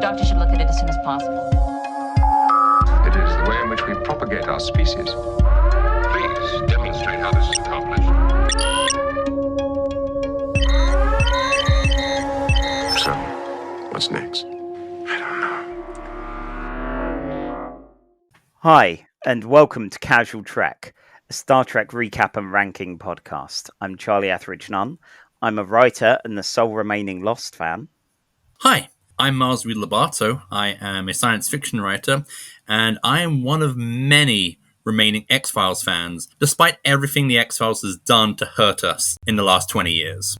doctor should look at it as soon as possible. It is the way in which we propagate our species. Please demonstrate how this is accomplished. So, what's next? I don't know. Hi, and welcome to Casual Trek, a Star Trek recap and ranking podcast. I'm Charlie Etheridge Nunn. I'm a writer and the sole remaining Lost fan. Hi, I'm Miles Reed-Labato. I am a science fiction writer, and I am one of many remaining X-Files fans, despite everything the X-Files has done to hurt us in the last 20 years.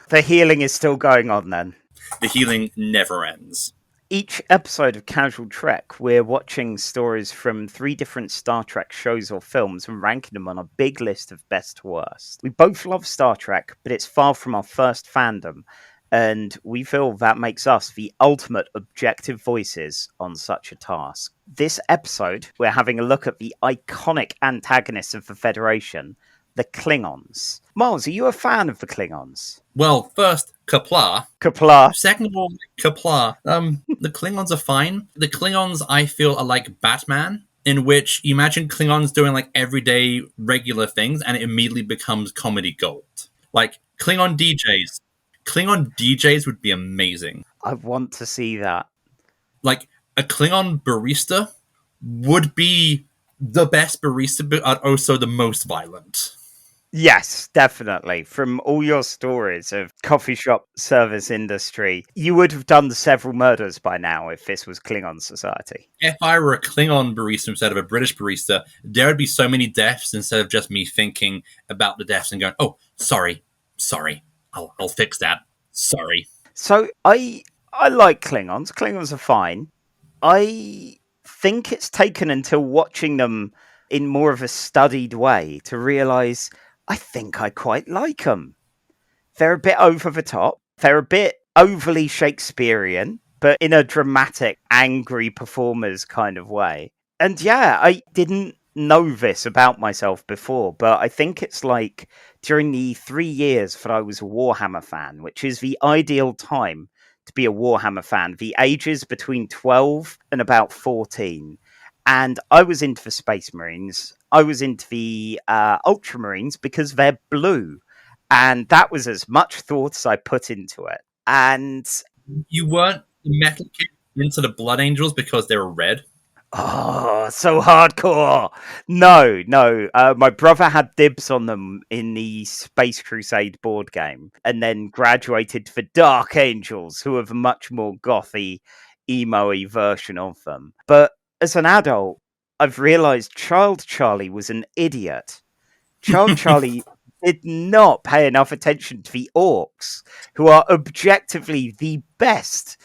The healing is still going on then. The healing never ends. Each episode of Casual Trek, we're watching stories from 3 different Star Trek shows or films and ranking them on a big list of best to worst. We both love Star Trek, but it's far from our first fandom, and we feel that makes us the ultimate objective voices on such a task. This episode, we're having a look at the iconic antagonists of the Federation, the Klingons. Miles, are you a fan of the Klingons? Well, first, Qapla. Qapla. Second of all, Qapla. The Klingons are fine. The Klingons, I feel, are like Batman, in which you imagine Klingons doing like everyday, regular things, and it immediately becomes comedy gold. Like, Klingon DJs. Klingon DJs would be amazing. I want to see that. Like, a Klingon barista would be the best barista, but also the most violent. Yes, definitely. From all your stories of coffee shop service industry, you would have done several murders by now if this was Klingon society. If I were a Klingon barista instead of a British barista, there would be so many deaths instead of just me thinking about the deaths and going, oh, sorry, I'll fix that. Sorry. So I like Klingons. Klingons are fine. I think it's taken until watching them in more of a studied way to realise I think I quite like them. They're a bit over the top. They're a bit overly Shakespearean, but in a dramatic, angry performers kind of way. And yeah, I didn't know this about myself before, but I think it's like during the 3 years that I was a Warhammer fan, which is the ideal time to be a Warhammer fan, the ages between 12 and about 14. And I was into the Space Marines. I was into the Ultramarines because they're blue. And that was as much thought as I put into it. And you weren't the metal kid into the Blood Angels because they were red? Oh, so hardcore. No. My brother had dibs on them in the Space Crusade board game and then graduated for Dark Angels, who are the much more gothy, emo-y version of them. But as an adult, I've realised Child Charlie was an idiot. Child Charlie did not pay enough attention to the Orks, who are objectively the best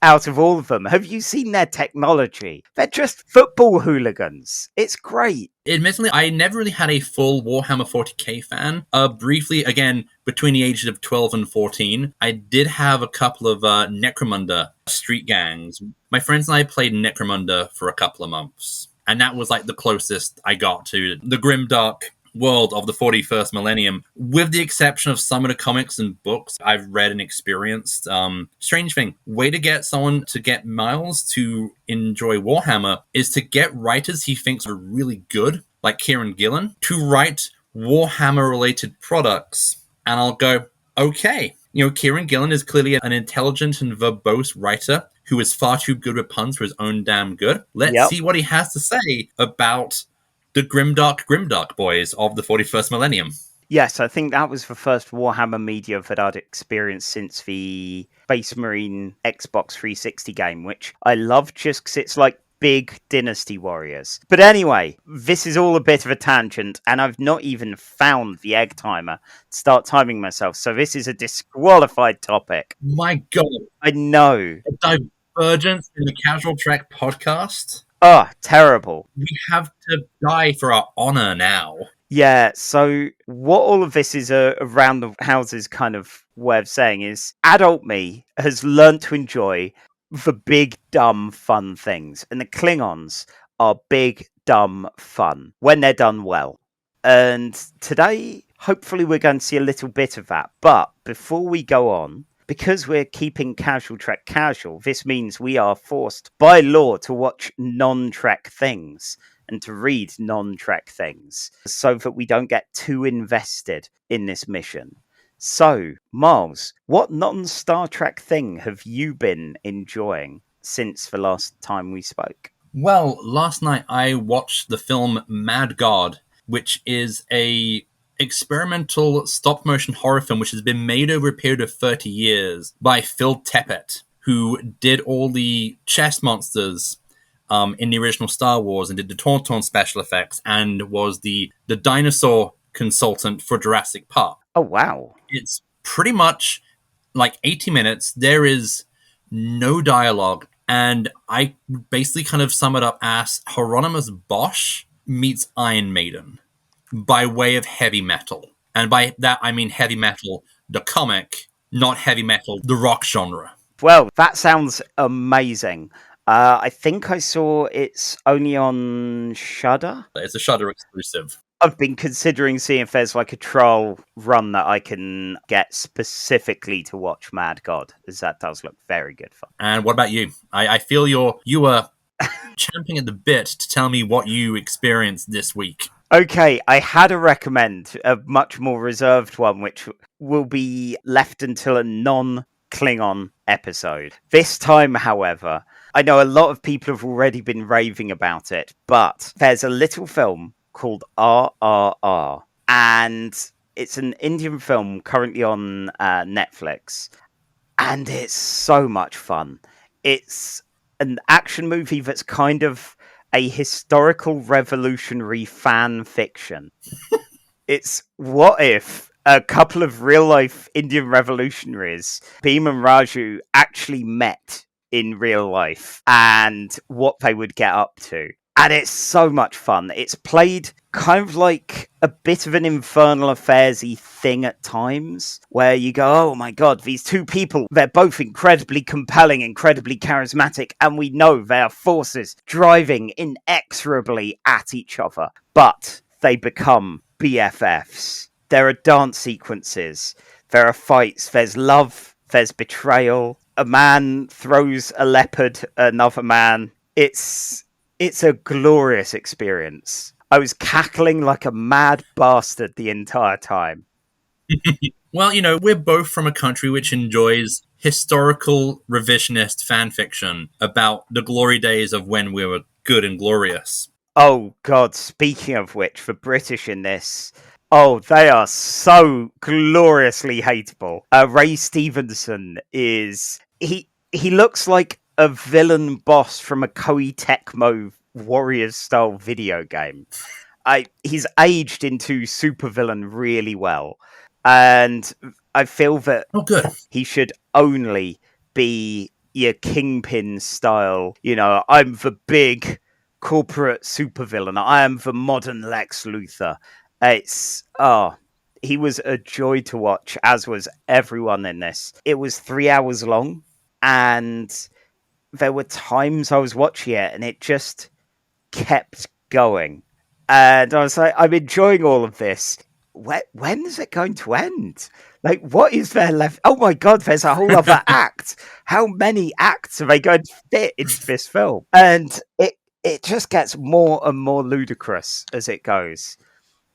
out of all of them. Have you seen their technology? They're just football hooligans. It's great. Admittedly, I never really had a full Warhammer 40k fan. Briefly, again, between the ages of 12 and 14, I did have a couple of Necromunda street gangs. My friends and I played Necromunda for a couple of months. And that was like the closest I got to the grimdark world of the 41st millennium, with the exception of some of the comics and books I've read and experienced. Strange thing, way to get someone to get Miles to enjoy Warhammer is to get writers he thinks are really good, like Kieran Gillen, to write Warhammer-related products. And I'll go, okay. You know, Kieran Gillen is clearly an intelligent and verbose writer who is far too good with puns for his own damn good. Let's see what he has to say about the grimdark boys of the 41st millennium. Yes, I think that was the first Warhammer media that I'd experienced since the Space Marine Xbox 360 game, which I love just because it's like big Dynasty Warriors. But anyway, this is all a bit of a tangent, and I've not even found the egg timer to start timing myself, so this is a disqualified topic. My God. I know. A divergence in the Casual Trek podcast? Oh, terrible. We have to die for our honor now. Yeah, so what all of this is around the houses kind of way of saying is adult me has learned to enjoy the big, dumb, fun things. And the Klingons are big, dumb fun when they're done well. And today, hopefully we're going to see a little bit of that. But before we go on, because we're keeping Casual Trek casual, this means we are forced by law to watch non-Trek things and to read non-Trek things so that we don't get too invested in this mission. So, Miles, what non-Star Trek thing have you been enjoying since the last time we spoke? Well, last night I watched the film Mad God, which is a experimental stop-motion horror film which has been made over a period of 30 years by Phil Tippett, who did all the chess monsters in the original Star Wars and did the Tauntaun special effects and was the dinosaur consultant for Jurassic Park. Oh, wow. It's pretty much like 80 minutes. There is no dialogue, and I basically kind of sum it up as Hieronymus Bosch meets Iron Maiden by way of heavy metal. And by that, I mean heavy metal, the comic, not heavy metal, the rock genre. Well, that sounds amazing. I think I saw it's only on Shudder. It's a Shudder exclusive. I've been considering seeing if there's like a trial run that I can get specifically to watch Mad God, as that does look very good fun. And what about you? I feel you were champing at the bit to tell me what you experienced this week. Okay, I had a recommend, a much more reserved one, which will be left until a non-Klingon episode. This time, however, I know a lot of people have already been raving about it, but there's a little film called RRR, and it's an Indian film currently on Netflix, and it's so much fun. It's an action movie that's kind of a historical revolutionary fan fiction. It's what if a couple of real-life Indian revolutionaries, Bhim and Raju, actually met in real life and what they would get up to. And it's so much fun. It's played kind of like a bit of an Infernal Affairs-y thing at times, where you go, oh my god, these two people, they're both incredibly compelling, incredibly charismatic, and we know their forces driving inexorably at each other. But they become BFFs. There are dance sequences, there are fights, there's love, there's betrayal. A man throws a leopard at another man. It's a glorious experience. I was cackling like a mad bastard the entire time. Well, we're both from a country which enjoys historical revisionist fanfiction about the glory days of when we were good and glorious. Oh, God, speaking of which, the British in this, oh, they are so gloriously hateable. Ray Stevenson is... He looks like a villain boss from a Koei Tecmo Warriors-style video game. He's aged into supervillain really well. And I feel that he should only be your Kingpin style. I'm the big corporate supervillain. I am the modern Lex Luthor. He was a joy to watch, as was everyone in this. It was 3 hours long, and there were times I was watching it and it just kept going. And I was like, I'm enjoying all of this. When is it going to end? Like, what is there left? Oh my god, there's a whole other act. How many acts are they going to fit into this film? And it just gets more and more ludicrous as it goes.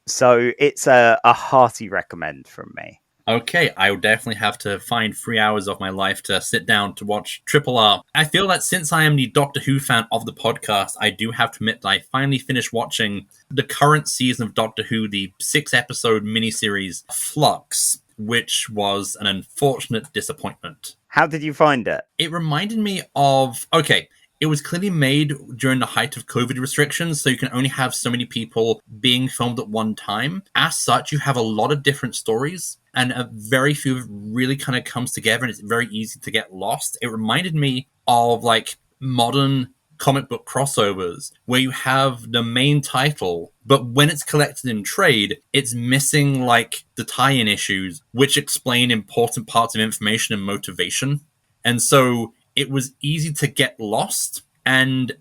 So it's a hearty recommend from me. Okay, I will definitely have to find 3 hours of my life to sit down to watch Triple R. I feel that since I am the Doctor Who fan of the podcast, I do have to admit that I finally finished watching the current season of Doctor Who, the 6-episode miniseries Flux, which was an unfortunate disappointment. How did you find it? It reminded me of... Okay, it was clearly made during the height of COVID restrictions, so you can only have so many people being filmed at one time. As such, you have a lot of different stories, and a very few really kind of comes together, and it's very easy to get lost. It reminded me of like modern comic book crossovers, where you have the main title, but when it's collected in trade, it's missing like the tie-in issues, which explain important parts of information and motivation. And so it was easy to get lost, and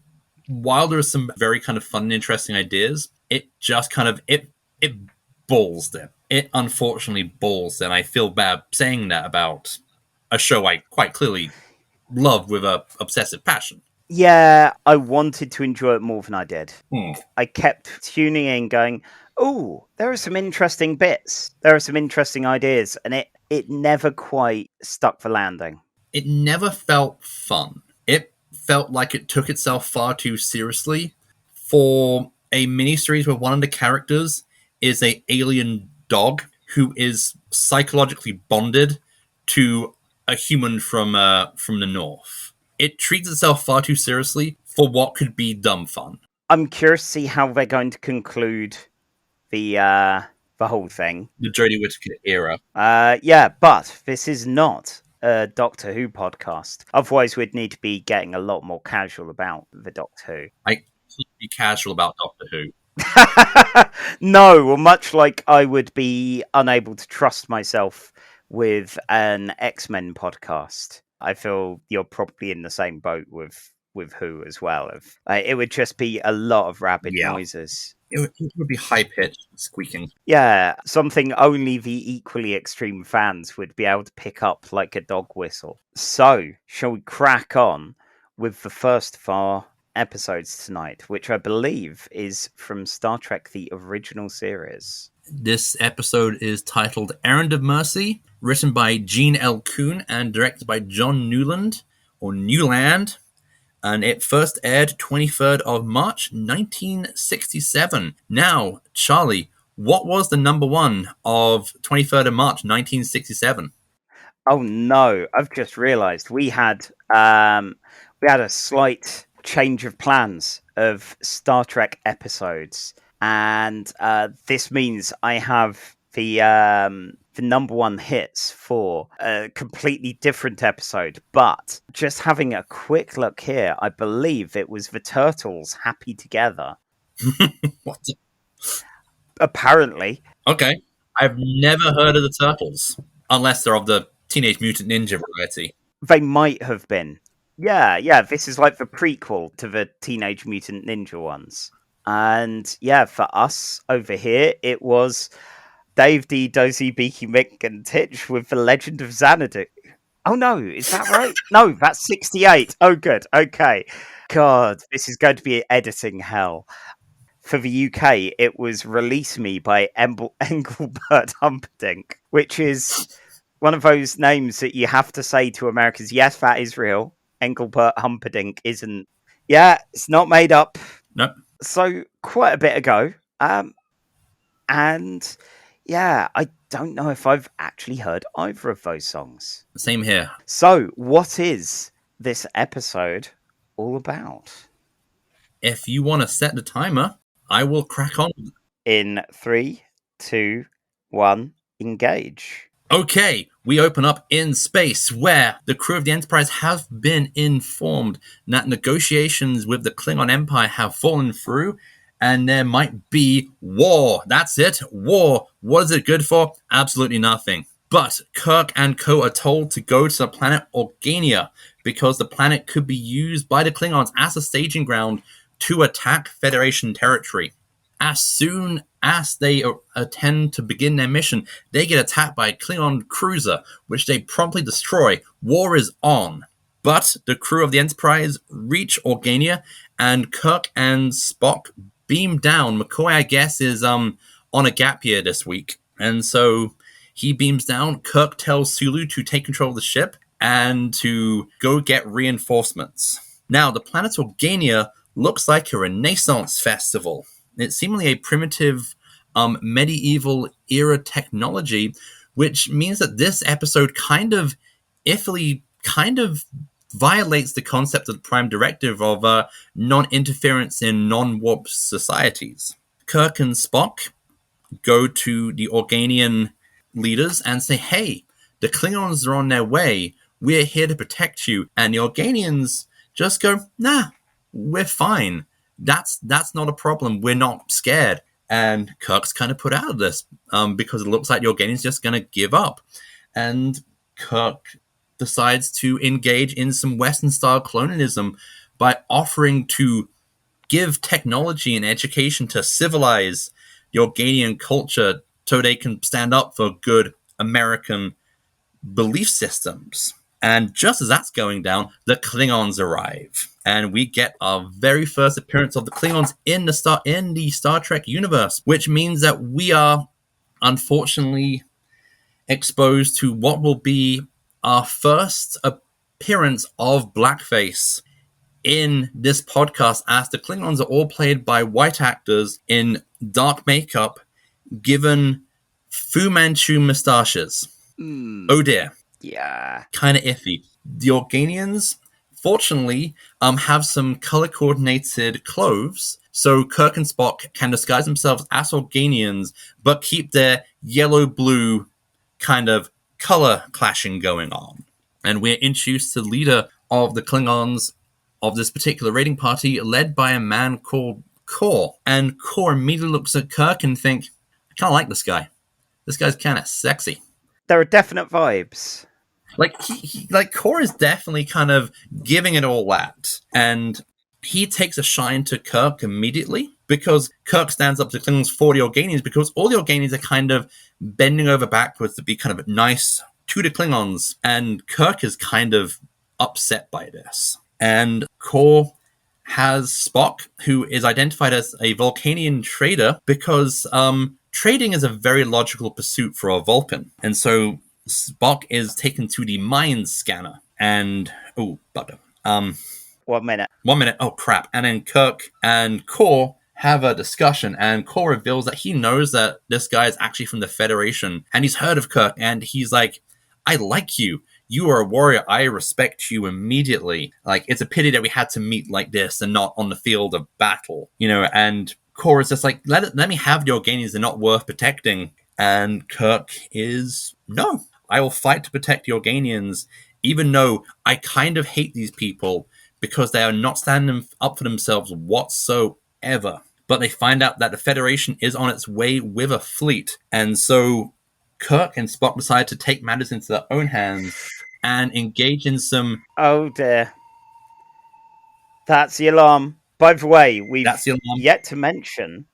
while there are some very kind of fun and interesting ideas, it just kind of, it balls them. It unfortunately balls them. I feel bad saying that about a show I quite clearly love with a obsessive passion. Yeah, I wanted to enjoy it more than I did. Hmm. I kept tuning in going, oh, there are some interesting bits. There are some interesting ideas. And it never quite stuck the landing. It never felt fun. It felt like it took itself far too seriously. For a miniseries where one of the characters is a alien dog who is psychologically bonded to a human from the north. It treats itself far too seriously for what could be dumb fun. I'm curious to see how they're going to conclude the whole thing. The Jodie Whittaker era. Yeah, but this is not a Doctor Who podcast. Otherwise, we'd need to be getting a lot more casual about the Doctor Who. I could be casual about Doctor Who. No, well, much like I would be unable to trust myself with an X-Men podcast. I feel you're probably in the same boat with Who as well. It would just be a lot of rabid noises. It would be high-pitched squeaking. Yeah, something only the equally extreme fans would be able to pick up like a dog whistle. So, shall we crack on with the first of our episodes tonight, which I believe is from Star Trek, the original series. This episode is titled Errand of Mercy, written by Gene L. Kuhn and directed by John Newland, and it first aired 23rd of March, 1967. Now, Charlie, what was the number one of 23rd of March, 1967? Oh no, I've just realised we had a slight change of plans of Star Trek episodes, and this means I have the number one hits for a completely different episode. But just having a quick look here, I believe it was the Turtles' "Happy Together." What? Apparently. Okay, I've never heard of the Turtles, unless they're of the Teenage Mutant Ninja variety. They might have been. Yeah, this is like the prequel to the Teenage Mutant Ninja ones. And yeah, for us over here, it was Dave D, Dozy, Beaky, Mick, and Titch with The Legend of Xanadu. Oh no, is that right? No, that's 68. Oh good, okay. God, this is going to be editing hell. For the UK, it was Release Me by Engelbert Humperdinck, which is one of those names that you have to say to Americans, yes, that is real. Engelbert Humperdinck isn't. Yeah, it's not made up. Nope. So quite a bit ago. And yeah, I don't know if I've actually heard either of those songs. Same here. So what is this episode all about? If you want to set the timer, I will crack on. In 3, 2, 1, engage. Okay, we open up in space where the crew of the Enterprise have been informed that negotiations with the Klingon Empire have fallen through and there might be war. That's it, war. What is it good for? Absolutely nothing. But Kirk and co are told to go to the planet Organia because the planet could be used by the Klingons as a staging ground to attack Federation territory. As soon as they attend to begin their mission, they get attacked by a Klingon cruiser, which they promptly destroy. War is on. But the crew of the Enterprise reach Organia, and Kirk and Spock beam down. McCoy, I guess, is on a gap year this week. And so he beams down. Kirk tells Sulu to take control of the ship and to go get reinforcements. Now, the planet Organia looks like a Renaissance festival. It's seemingly a primitive medieval era technology, which means that this episode kind of violates the concept of the Prime Directive of non-interference in non-warp societies. Kirk and Spock go to the Organian leaders and say, hey, the Klingons are on their way. We're here to protect you. And the Organians just go, nah, we're fine. That's not a problem. We're not scared. And Kirk's kind of put out of this because it looks like the Organians just going to give up. And Kirk decides to engage in some Western-style colonialism by offering to give technology and education to civilize the Organian culture so they can stand up for good American belief systems. And just as that's going down, the Klingons arrive. And we get our very first appearance of the Klingons in the Star Trek universe, which means that we are unfortunately exposed to what will be our first appearance of Blackface in this podcast, as the Klingons are all played by white actors in dark makeup given Fu Manchu mustaches. Oh dear. Yeah. Kind of iffy. The Organians, fortunately, have some color-coordinated clothes, so Kirk and Spock can disguise themselves as Organians, but keep their yellow-blue kind of color clashing going on. And we're introduced to the leader of the Klingons of this particular raiding party, led by a man called Kor. And Kor immediately looks at Kirk and thinks, I kind of like this guy. This guy's kind of sexy. There are definite vibes. Like Kor is definitely kind of giving it all that. And he takes a shine to Kirk immediately, because Kirk stands up to Klingons for the Organians, because all the Organians are kind of bending over backwards to be kind of nice to the Klingons. And Kirk is kind of upset by this. And Kor has Spock, who is identified as a Vulcanian trader, because trading is a very logical pursuit for a Vulcan. And so Spock is taken to the mind scanner. And, oh, bugger. 1 minute. 1 minute. Oh, crap. And then Kirk and Kor have a discussion, and Kor reveals that he knows that this guy is actually from the Federation, and he's heard of Kirk, and he's like, I like you. You are a warrior. I respect you immediately. Like, it's a pity that we had to meet like this and not on the field of battle, you know. And Kor is just like, let me have the Organians. They're not worth protecting. And Kirk is, no, I will fight to protect the Organians, even though I kind of hate these people because they are not standing up for themselves whatsoever. But they find out that the Federation is on its way with a fleet. And so Kirk and Spock decide to take matters into their own hands and engage in some... Oh dear. That's the alarm. By the way, we've yet to mention,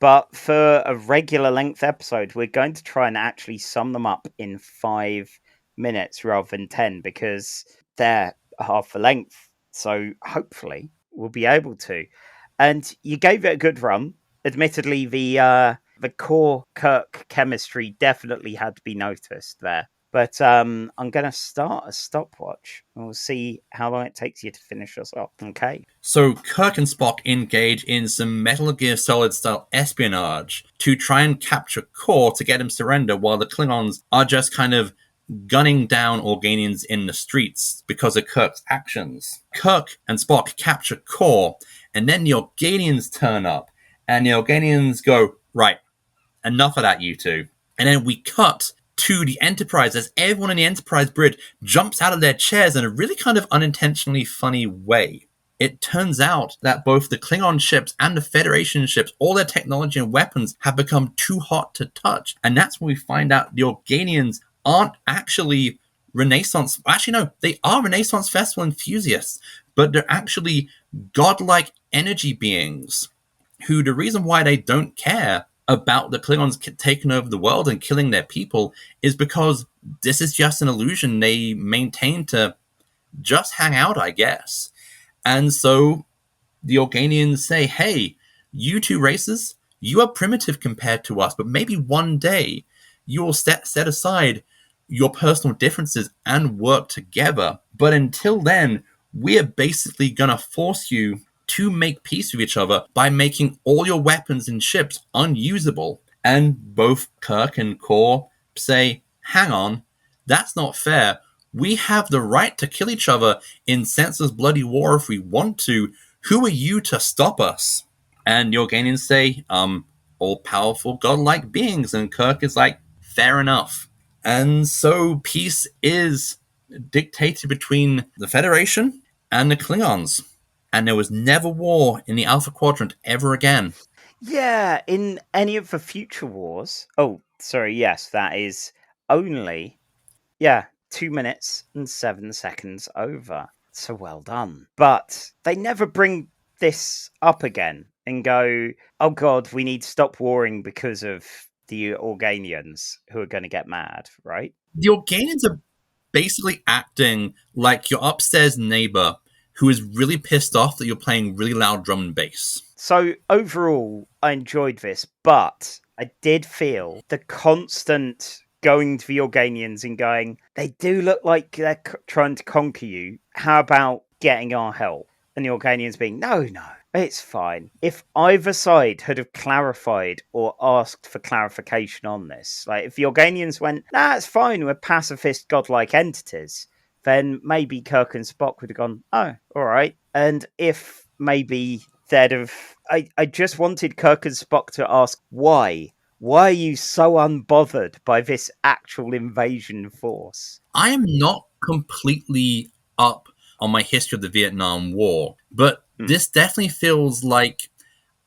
but for a regular length episode, we're going to try and actually sum them up in 5 minutes rather than 10, because they're half the length. So hopefully we'll be able to. And you gave it a good run. Admittedly, the core Kirk chemistry definitely had to be noticed there. But I'm going to start a stopwatch, and we'll see how long it takes you to finish us off. Okay. So Kirk and Spock engage in some Metal Gear Solid-style espionage to try and capture Kor to get him surrender, while the Klingons are just kind of gunning down Organians in the streets because of Kirk's actions. Kirk and Spock capture Kor, and then the Organians turn up, and the Organians go, right, enough of that, you two. And then we cut to the Enterprise as everyone in the Enterprise bridge jumps out of their chairs in a really kind of unintentionally funny way. It turns out that both the Klingon ships and the Federation ships, all their technology and weapons have become too hot to touch. And that's when we find out the Organians aren't actually Renaissance... Actually, no, they are Renaissance Festival enthusiasts, but they're actually godlike energy beings who, the reason why they don't care about the Klingons taking over the world and killing their people is because this is just an illusion they maintain to just hang out, I guess. And so the Organians say, hey, you two races, you are primitive compared to us, but maybe one day you will set aside your personal differences and work together. But until then, we are basically going to force you to make peace with each other by making all your weapons and ships unusable. And both Kirk and Kor say, hang on, that's not fair. We have the right to kill each other in senseless bloody war if we want to. Who are you to stop us? And the Organians say, all-powerful godlike beings. And Kirk is like, fair enough. And so peace is dictated between the Federation and the Klingons. And there was never war in the Alpha Quadrant ever again. Yeah, in any of the future wars... Oh, sorry, yes, that is only... 2 minutes and 7 seconds over. So well done. But they never bring this up again and go, oh god, we need to stop warring because of the Organians who are going to get mad, right? The Organians are basically acting like your upstairs neighbor who is really pissed off that you're playing really loud drum and bass. So overall, I enjoyed this, but I did feel the constant going to the Organians and going, they do look like they're trying to conquer you. How about getting our help? And the Organians being, no, it's fine. If either side had have clarified or asked for clarification on this, like if the Organians went, nah, it's fine, we're pacifist godlike entities, then maybe Kirk and Spock would have gone, oh, all right. And if maybe they'd have, I just wanted Kirk and Spock to ask why. Why are you so unbothered by this actual invasion force? I am not completely up on my history of the Vietnam War, but this definitely feels like,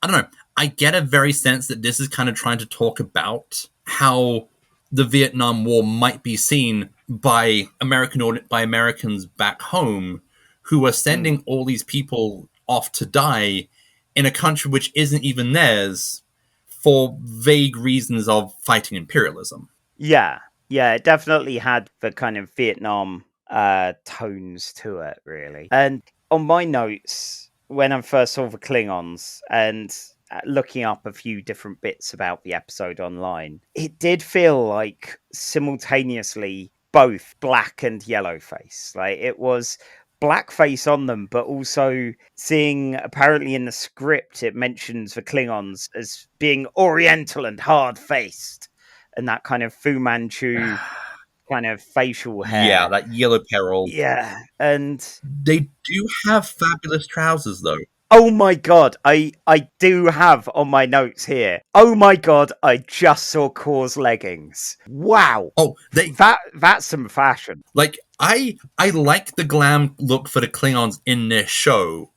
I don't know, I get a very sense that this is kind of trying to talk about how the Vietnam War might be seen by Americans back home who are sending all these people off to die in a country which isn't even theirs for vague reasons of fighting imperialism. Yeah, it definitely had the kind of Vietnam tones to it, really. And on my notes, when I first saw the Klingons and looking up a few different bits about the episode online, it did feel like simultaneously both black and yellow face. Like it was blackface on them, but also seeing apparently in the script it mentions the Klingons as being oriental and hard-faced, and that kind of Fu Manchu kind of facial hair. Yeah, that yellow peril. Yeah, and they do have fabulous trousers, though. Oh my god, I do have on my notes here. Oh my god, I just saw Kor's leggings. Wow. Oh, that's some fashion. Like I like the glam look for the Klingons in this show.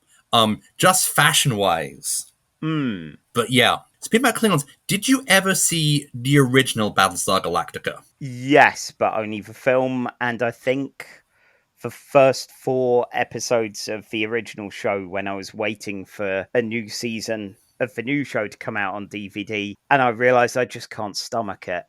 Just fashion wise. But yeah. Speaking about Klingons, did you ever see the original Battlestar Galactica? Yes, but only the film, and I think the first 4 episodes of the original show when I was waiting for a new season of the new show to come out on DVD, and I realised I just can't stomach it.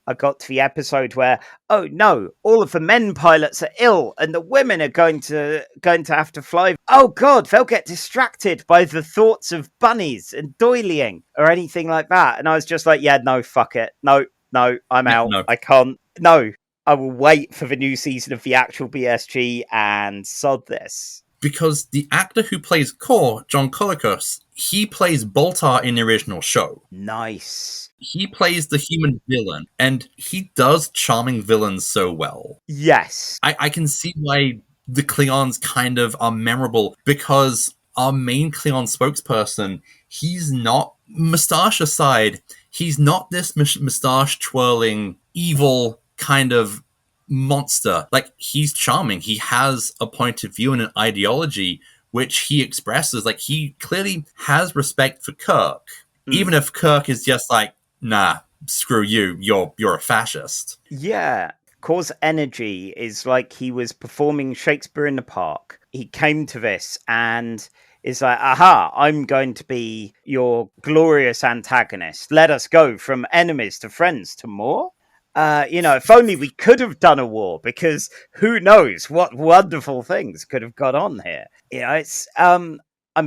I got to the episode where, oh no, all of the men pilots are ill and the women are going to have to fly. Oh god, they'll get distracted by the thoughts of bunnies and doiling or anything like that. And I was just like, yeah, no, fuck it. No, I'm out. No. I can't. No, I will wait for the new season of the actual BSG and sod this. Because the actor who plays Kor, John Colicos, he plays Boltar in the original show. Nice. He plays the human villain, and he does charming villains so well. Yes. I can see why the Klingons kind of are memorable, because our main Klingon spokesperson, he's not, moustache aside, he's not this moustache-twirling, evil kind of monster. Like, he's charming. He has a point of view and an ideology which he expresses. Like, he clearly has respect for Kirk, even if Kirk is just like, nah, screw you, you're a fascist. Yeah. Kor's energy is like he was performing Shakespeare in the Park. He came to this and is like, aha, I'm going to be your glorious antagonist. Let us go from enemies to friends to more. If only we could have done a war, because who knows what wonderful things could have got on here. It's I'm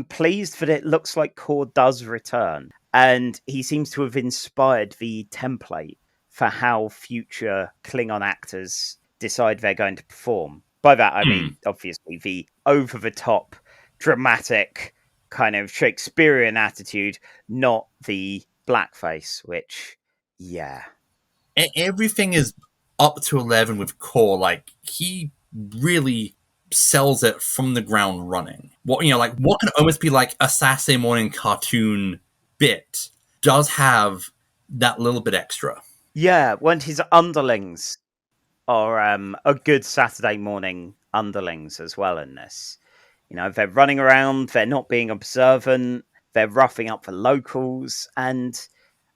pleased that it looks like Kor does return, and he seems to have inspired the template for how future Klingon actors decide they're going to perform. By that I mean, obviously, the over-the-top, dramatic, kind of Shakespearean attitude, not the blackface, which, yeah. Everything is up to 11 with Kor. Like, he really sells it from the ground running. What can almost be like a Saturday morning cartoon bit does have that little bit extra. Yeah, when his underlings are a good Saturday morning underlings as well in this. They're running around, they're not being observant, they're roughing up the locals, and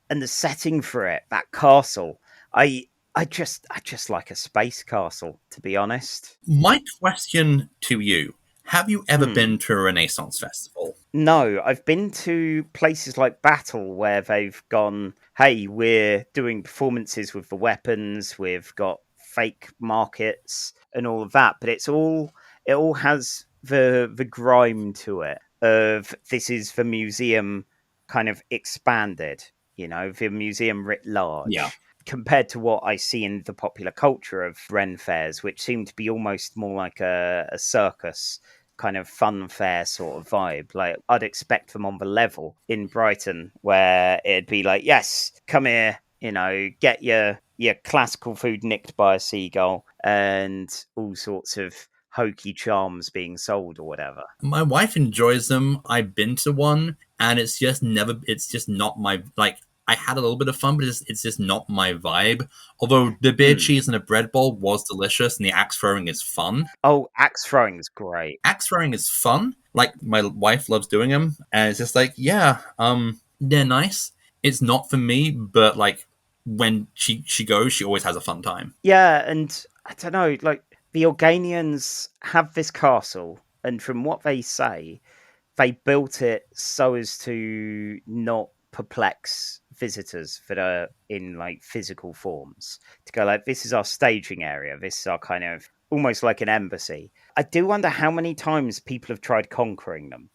the setting for it, that castle. I just like a space castle, to be honest. My question to you, have you ever been to a Renaissance festival? No, I've been to places like Battle where they've gone, hey, we're doing performances with the weapons, we've got fake markets and all of that, but it all has the grime to it of this is the museum kind of expanded, the museum writ large. Yeah. Compared to what I see in the popular culture of Ren fairs, which seem to be almost more like a circus kind of fun fair sort of vibe. Like, I'd expect them on the level in Brighton, where it'd be like, yes, come here, get your classical food nicked by a seagull and all sorts of hokey charms being sold or whatever. My wife enjoys them. I've been to one, and it's just not my, like, I had a little bit of fun, but it's just not my vibe. Although the beer cheese and a bread bowl was delicious, and the axe throwing is fun. Oh, axe throwing is great. Axe throwing is fun. Like, my wife loves doing them, and it's just like, yeah, they're nice. It's not for me, but like when she goes, she always has a fun time. Yeah, and I don't know, like the Organians have this castle, and from what they say, they built it so as to not perplex visitors that are in like physical forms, to go like, this is our staging area, this is our kind of almost like an embassy. I do wonder how many times people have tried conquering them,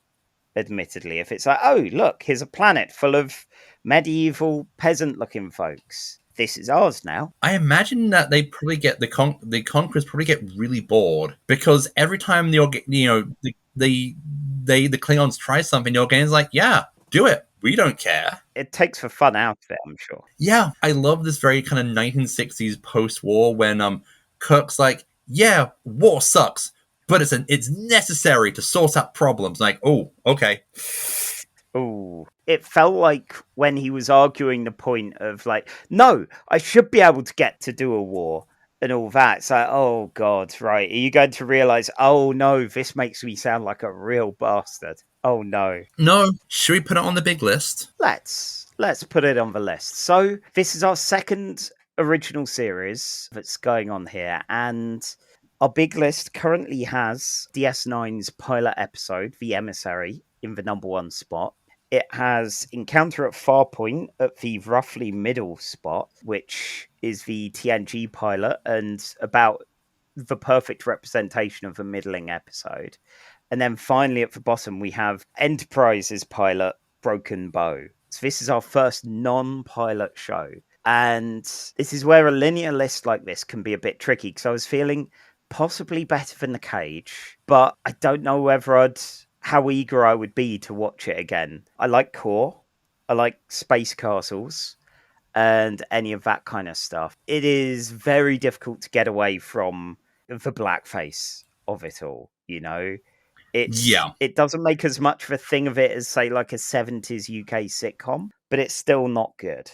admittedly. If it's like, oh look, here's a planet full of medieval peasant looking folks, this is ours now. I imagine that they probably get the conquerors probably get really bored, because every time the Klingons try something, the Organians like, yeah, do it. We don't care. It takes the fun out of it, I'm sure. Yeah, I love this very kind of 1960s post-war when Kirk's like, yeah, war sucks, but it's necessary to sort out problems. Like, oh, okay. Oh, it felt like when he was arguing the point of like, no, I should be able to get to do a war and all that. It's like, oh God, right. Are you going to realize, oh no, this makes me sound like a real bastard? Oh no. No, should we put it on the big list? Let's put it on the list. So this is our second original series that's going on here, and our big list currently has DS9's pilot episode, The Emissary, in the number 1 spot. It has Encounter at Farpoint at the roughly middle spot, which is the TNG pilot and about the perfect representation of a middling episode. And then finally at the bottom, we have Enterprise's pilot, Broken Bow. So this is our first non-pilot show. And this is where a linear list like this can be a bit tricky, because I was feeling possibly better than The Cage, but I don't know how eager I would be to watch it again. I like Core, I like Space Castles, and any of that kind of stuff. It is very difficult to get away from the blackface of it all, It doesn't make as much of a thing of it as, say, like a 70s UK sitcom, but it's still not good.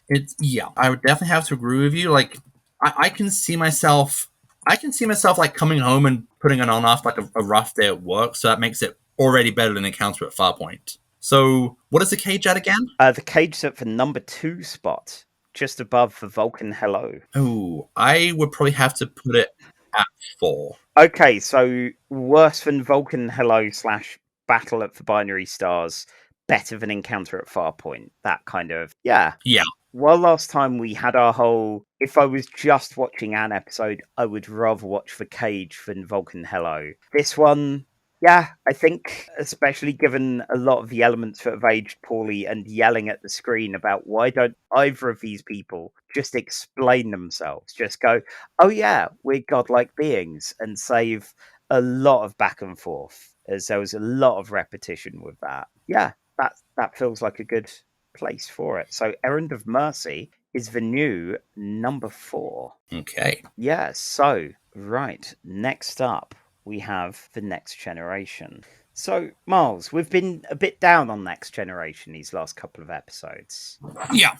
I would definitely have to agree with you. Like, I can see myself like coming home and putting it on after like a rough day at work, so that makes it already better than Encounter at Farpoint. So, what is The Cage at again? The Cage's at the number 2 spot, just above the Vulcan Hello. Oh, I would probably have to put it at 4. Okay, so worse than Vulcan Hello / Battle at the Binary Stars, better than Encounter at Farpoint. That kind of, yeah. Yeah. Well, last time we had our whole, if I was just watching an episode, I would rather watch The Cage than Vulcan Hello. This one, yeah, I think, especially given a lot of the elements that have aged poorly and yelling at the screen about why don't either of these people just explain themselves, just go, oh yeah, we're godlike beings, and save a lot of back and forth, as there was a lot of repetition with that. Yeah, that feels like a good place for it. So Errand of Mercy is the new number 4. Okay. Yeah, so, right, next up, we have The Next Generation. So, Miles, we've been a bit down on Next Generation these last couple of episodes. Yeah.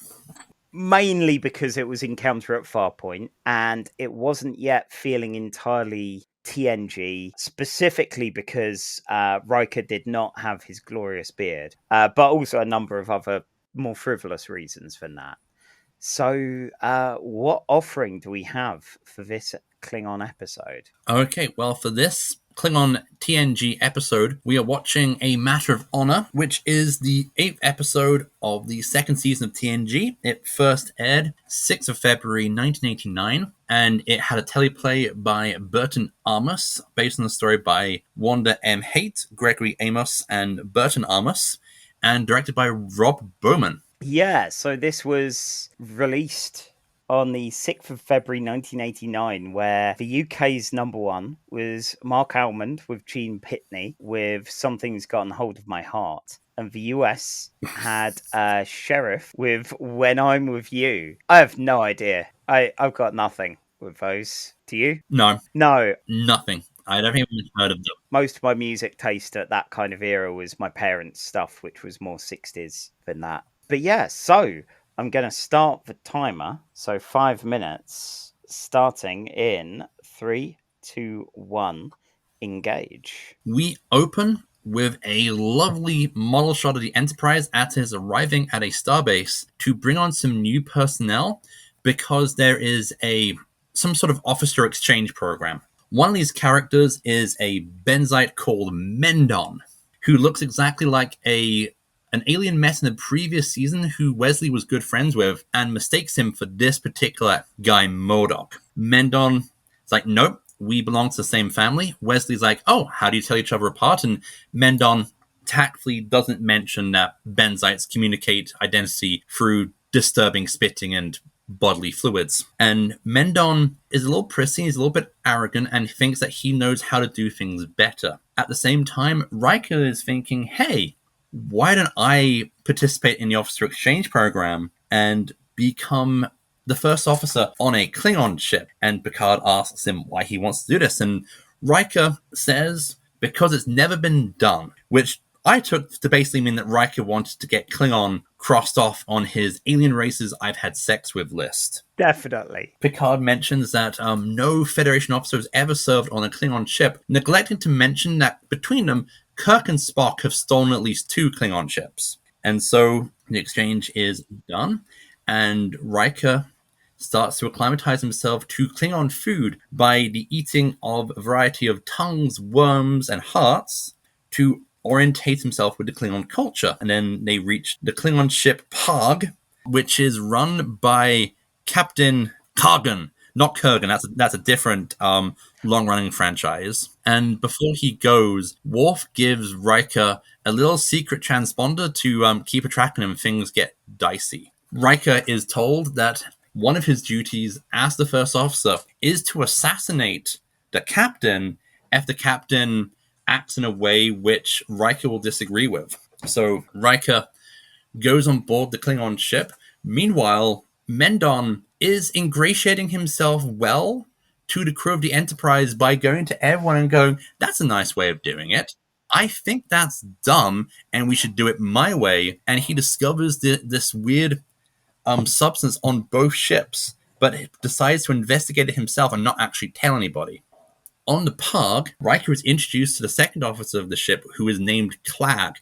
Mainly because it was Encounter at Farpoint, and it wasn't yet feeling entirely TNG, specifically because Riker did not have his glorious beard, but also a number of other more frivolous reasons than that. So, what offering do we have for this Klingon episode? Okay, well, for this, Klingon TNG episode, we are watching A Matter of Honor, which is the 8th episode of the 2nd season of TNG. It first aired 6th of February 1989, and it had a teleplay by Burton Amos, based on the story by Wanda M. Haight, Gregory Amos, and Burton Amos, and directed by Rob Bowman. Yeah, so this was released on the 6th of February 1989, where the UK's number one was Mark Almond with Gene Pitney with Something's Gotten Hold of My Heart. And the US had Sheriff with When I'm With You. I have no idea. I've got nothing with those. Do you? No. No. Nothing. I don't think I've heard of them. Most of my music taste at that kind of era was my parents' stuff, which was more 60s than that. But yeah, so I'm going to start the timer. So 5 minutes, starting in 3, 2, 1, engage. We open with a lovely model shot of the Enterprise as it is arriving at a starbase to bring on some new personnel because there is some sort of officer exchange program. One of these characters is a Benzite called Mendon, who looks exactly like an alien met in the previous season who Wesley was good friends with and mistakes him for this particular guy, MODOK. Mendon is like, nope, we belong to the same family. Wesley's like, oh, how do you tell each other apart? And Mendon tactfully doesn't mention that Benzites communicate identity through disturbing spitting and bodily fluids. And Mendon is a little prissy, he's a little bit arrogant, and thinks that he knows how to do things better. At the same time, Riker is thinking, hey, why don't I participate in the officer exchange program and become the first officer on a Klingon ship? And Picard asks him why he wants to do this, and Riker says, because it's never been done, which I took to basically mean that Riker wanted to get Klingon crossed off on his alien races I've had sex with list. Definitely. Picard mentions that no Federation officer has ever served on a Klingon ship, neglecting to mention that between them, Kirk and Spock have stolen at least 2 Klingon ships. And so the exchange is done, and Riker starts to acclimatize himself to Klingon food by the eating of a variety of tongues, worms, and hearts to orientate himself with the Klingon culture. And then they reach the Klingon ship tahg, which is run by Captain Kargan. Not Kurgan, that's a different long-running franchise. And before he goes, Worf gives Riker a little secret transponder to keep a track on him if things get dicey. Riker is told that one of his duties as the first officer is to assassinate the captain if the captain acts in a way which Riker will disagree with. So Riker goes on board the Klingon ship. Meanwhile, Mendon is ingratiating himself well to the crew of the Enterprise by going to everyone and going, that's a nice way of doing it. I think that's dumb, and we should do it my way. And he discovers this weird substance on both ships, but decides to investigate it himself and not actually tell anybody. On the Parg, Riker is introduced to the second officer of the ship, who is named Klagg.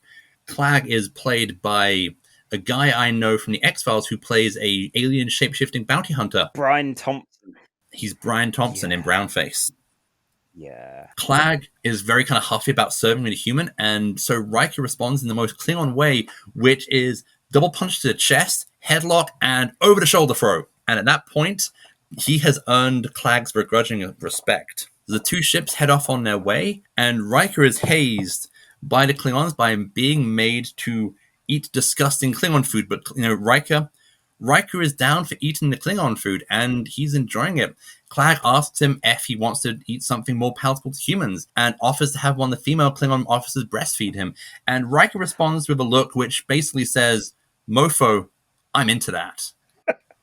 Klagg is played by a guy I know from the X-Files who plays a alien shape-shifting bounty hunter. Brian Thompson. He's Brian Thompson in Brownface. Yeah. Klagg is very kind of huffy about serving with a human, and so Riker responds in the most Klingon way, which is double punch to the chest, headlock, and over-the-shoulder throw. And at that point, he has earned Klagg's begrudging respect. The 2 ships head off on their way, and Riker is hazed by the Klingons by being made to eat disgusting Klingon food. But Riker is down for eating the Klingon food, and he's enjoying it. Klagg asks him if he wants to eat something more palatable to humans, and offers to have one of the female Klingon officers breastfeed him. And Riker responds with a look which basically says, "Mofo, I'm into that."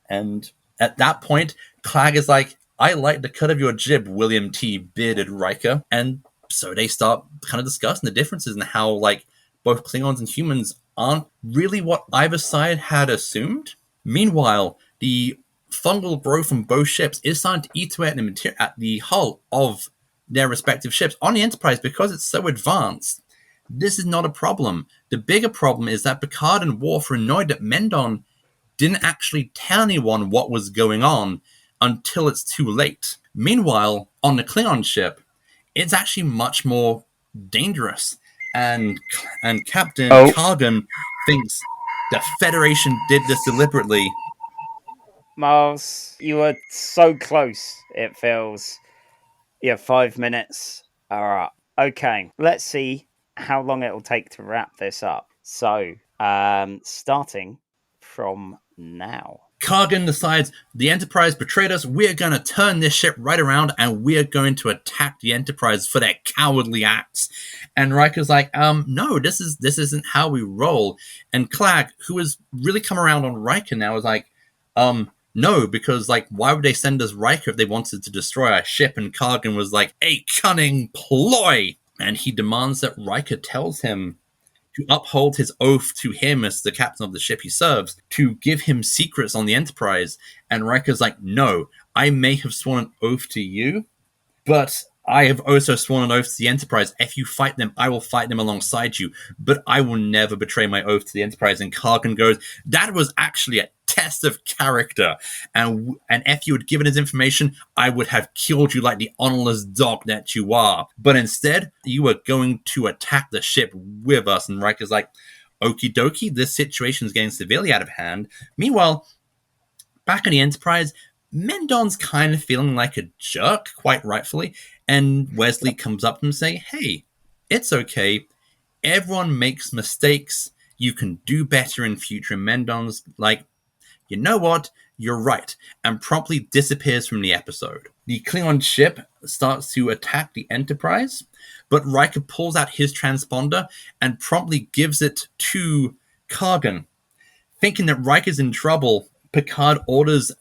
And at that point, Klagg is like, I like the cut of your jib, William T. Bearded Riker. And so they start kind of discussing the differences and how, like, both Klingons and humans aren't really what either side had assumed. Meanwhile, the fungal growth from both ships is starting to eat away at the hull of their respective ships. On the Enterprise, because it's so advanced, this is not a problem. The bigger problem is that Picard and Worf are annoyed that Mendon didn't actually tell anyone what was going on until it's too late. Meanwhile, on the Klingon ship, it's actually much more dangerous. And Captain Oh. Kargan thinks the Federation did this deliberately. Miles, you were so close, it feels. Yeah, 5 minutes are up. Okay, let's see how long it will take to wrap this up. So, starting from now. Kargan decides the Enterprise betrayed us. We're going to turn this ship right around and we're going to attack the Enterprise for their cowardly acts. And Riker's like, no, this isn't how we roll. And Clag, who has really come around on Riker now, is like, no, because like, why would they send us Riker if they wanted to destroy our ship? And Kargan was like, a cunning ploy. And he demands that Riker tells him to uphold his oath to him as the captain of the ship he serves, to give him secrets on the Enterprise. And Riker's like, no, I may have sworn an oath to you, but I have also sworn an oath to the Enterprise. If you fight them, I will fight them alongside you, but I will never betray my oath to the Enterprise. And Kargan goes, that was actually a test of character. And if you had given us information, I would have killed you like the honorless dog that you are. But instead, you were going to attack the ship with us. And Riker's like, okie dokie, this situation is getting severely out of hand. Meanwhile, back on the Enterprise, Mendon's kind of feeling like a jerk, quite rightfully. And Wesley comes up to him and say, hey, it's okay. Everyone makes mistakes. You can do better in future. And Mendon's like, you know what? You're right. And promptly disappears from the episode. The Klingon ship starts to attack the Enterprise, but Riker pulls out his transponder and promptly gives it to Kargan. Thinking that Riker's in trouble, Picard orders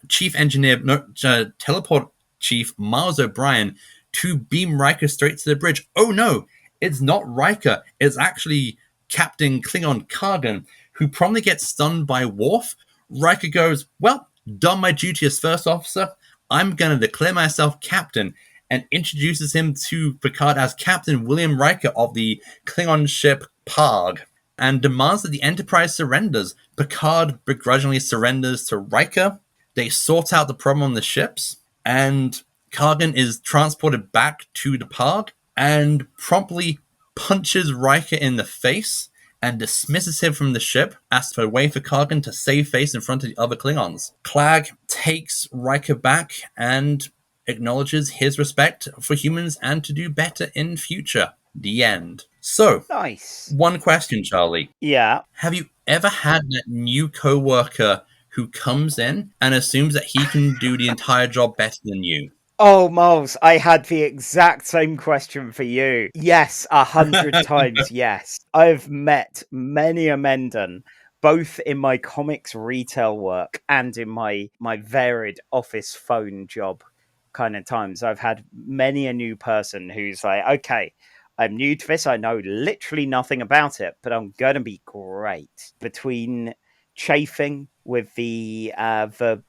teleport chief Miles O'Brien to beam Riker straight to the bridge. Oh no, it's not Riker. It's actually Captain Klingon Kargan, who promptly gets stunned by Worf. Riker goes, well, done my duty as first officer. I'm going to declare myself captain, and introduces him to Picard as Captain William Riker of the Klingon ship Tahg, and demands that the Enterprise surrenders. Picard begrudgingly surrenders to Riker. They sort out the problem on the ships, and Kargan is transported back to the Tahg and promptly punches Riker in the face and dismisses him from the ship, asks for a way for Kargan to save face in front of the other Klingons. Clag takes Riker back and acknowledges his respect for humans and to do better in future. The end. So, Nice. One question, Charlie. Yeah. Have you ever had that new co-worker who comes in and assumes that he can do the entire job better than you? Oh, Miles, I had the exact same question for you. Yes, 100 times yes. I've met many a Mendon, both in my comics retail work and in my varied office phone job kind of times. I've had many a new person who's like, okay, I'm new to this. I know literally nothing about it, but I'm going to be great. Between chafing with the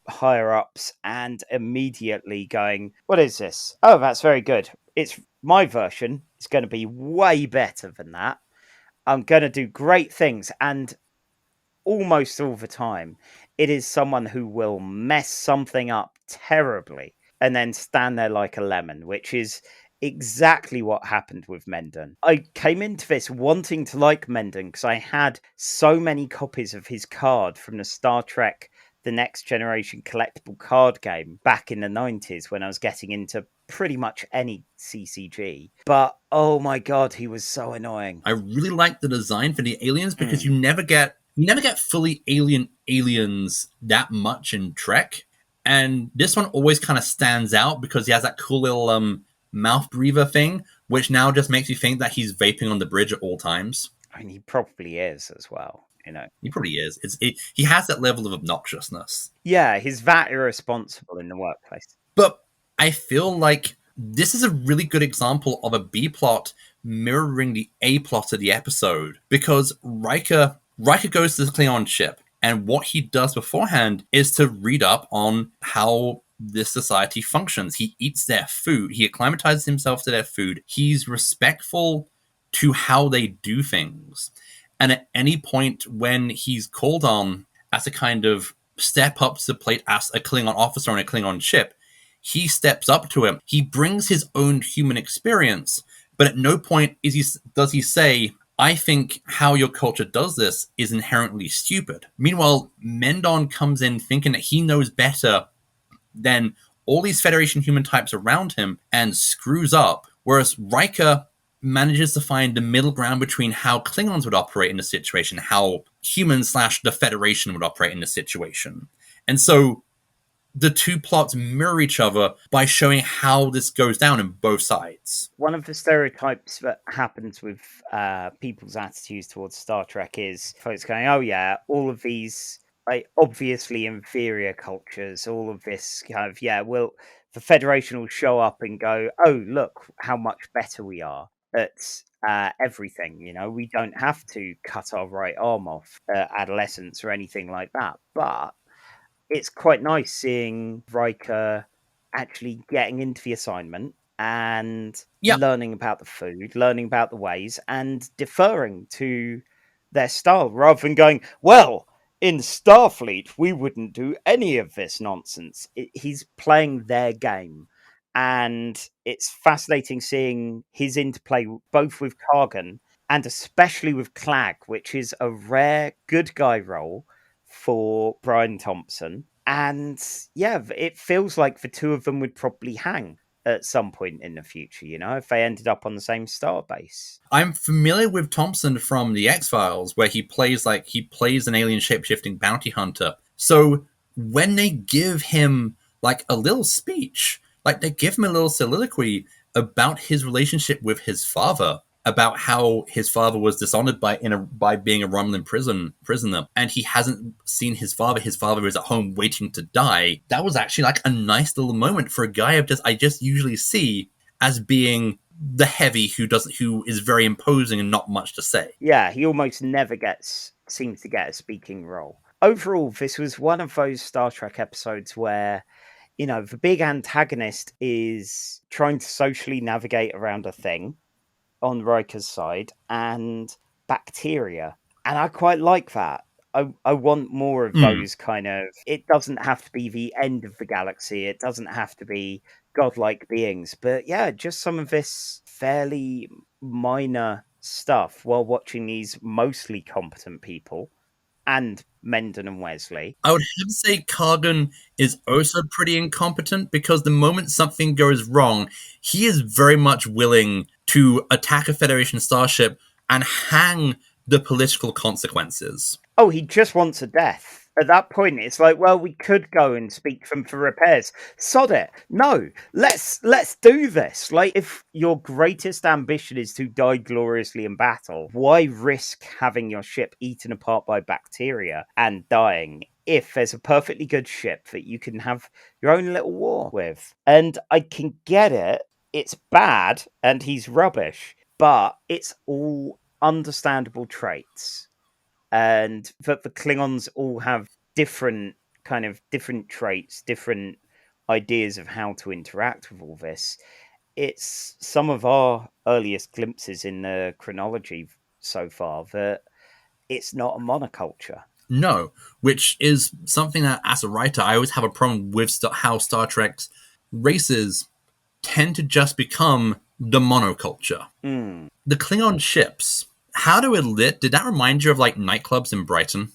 higher ups and immediately going, what is this? Oh, that's very good. It's my version. It's going to be way better than that. I'm going to do great things. And almost all the time, it is someone who will mess something up terribly and then stand there like a lemon, which is exactly what happened with Mendon. I came into this wanting to like Mendon because I had so many copies of his card from the Star Trek The Next Generation collectible card game back in the 90s when I was getting into pretty much any CCG. But oh my god, he was so annoying. I really like the design for the aliens because you never get fully alien aliens that much in Trek. And this one always kind of stands out because he has that cool little mouth breather thing, which now just makes you think that he's vaping on the bridge at all times. I mean, he probably is as well, you know. He probably is. He has that level of obnoxiousness. Yeah, he's that irresponsible in the workplace. But I feel like this is a really good example of a B plot mirroring the A plot of the episode, because Riker goes to the Klingon ship, and what he does beforehand is to read up on how this society functions. He eats their food. He acclimatizes himself to their food. He's respectful to how they do things. And at any point when he's called on as a kind of step up to the plate as a Klingon officer on a Klingon ship, he steps up to him. He brings his own human experience, but at no point does he say, I think how your culture does this is inherently stupid. Meanwhile, Mendon comes in thinking that he knows better than all these Federation human types around him and screws up, whereas Riker manages to find the middle ground between how Klingons would operate in the situation, how humans / the Federation would operate in the situation. And so the two plots mirror each other by showing how this goes down in both sides. One of the stereotypes that happens with people's attitudes towards Star Trek is folks going, oh yeah, all of these obviously inferior cultures, all of this kind of, well, the Federation will show up and go, oh, look how much better we are at everything. We don't have to cut our right arm off at adolescence or anything like that. But it's quite nice seeing Riker actually getting into the assignment and learning about the food, learning about the ways, and deferring to their style rather than going, well, in Starfleet, we wouldn't do any of this nonsense. He's playing their game. And it's fascinating seeing his interplay both with Kargan and especially with Clag, which is a rare good guy role for Brian Thompson. And it feels like the two of them would probably hang at some point in the future, if they ended up on the same star base. I'm familiar with Thompson from the X-Files, where he plays an alien shape-shifting bounty hunter. So when they give him like a little speech, like they give him a little soliloquy about his relationship with his father, about how his father was dishonored by being a Romulan prisoner, and he hasn't seen his father. His father is at home waiting to die. That was actually like a nice little moment for a guy I just usually see as being the heavy who is very imposing and not much to say. Yeah, he almost never seems to get a speaking role. Overall, this was one of those Star Trek episodes where, the big antagonist is trying to socially navigate around a thing on Riker's side and bacteria. And I quite like that. I want more of those kind of... It doesn't have to be the end of the galaxy. It doesn't have to be godlike beings. But just some of this fairly minor stuff while watching these mostly competent people and Mendon and Wesley. I would have to say Kargan is also pretty incompetent, because the moment something goes wrong, he is very much willing to attack a Federation starship and hang the political consequences. Oh, he just wants a death. At that point, it's like, well, we could go and speak to them for repairs. Sod it. No, let's do this. Like, if your greatest ambition is to die gloriously in battle, why risk having your ship eaten apart by bacteria and dying if there's a perfectly good ship that you can have your own little war with? And I can get it. It's bad and he's rubbish, but it's all understandable traits. And that the Klingons all have different traits, different ideas of how to interact with all this. It's some of our earliest glimpses in the chronology so far that it's not a monoculture. No, which is something that, as a writer, I always have a problem with how Star Trek's races tend to just become the monoculture. The Klingon ships... How they were lit, did that remind you of like nightclubs in Brighton?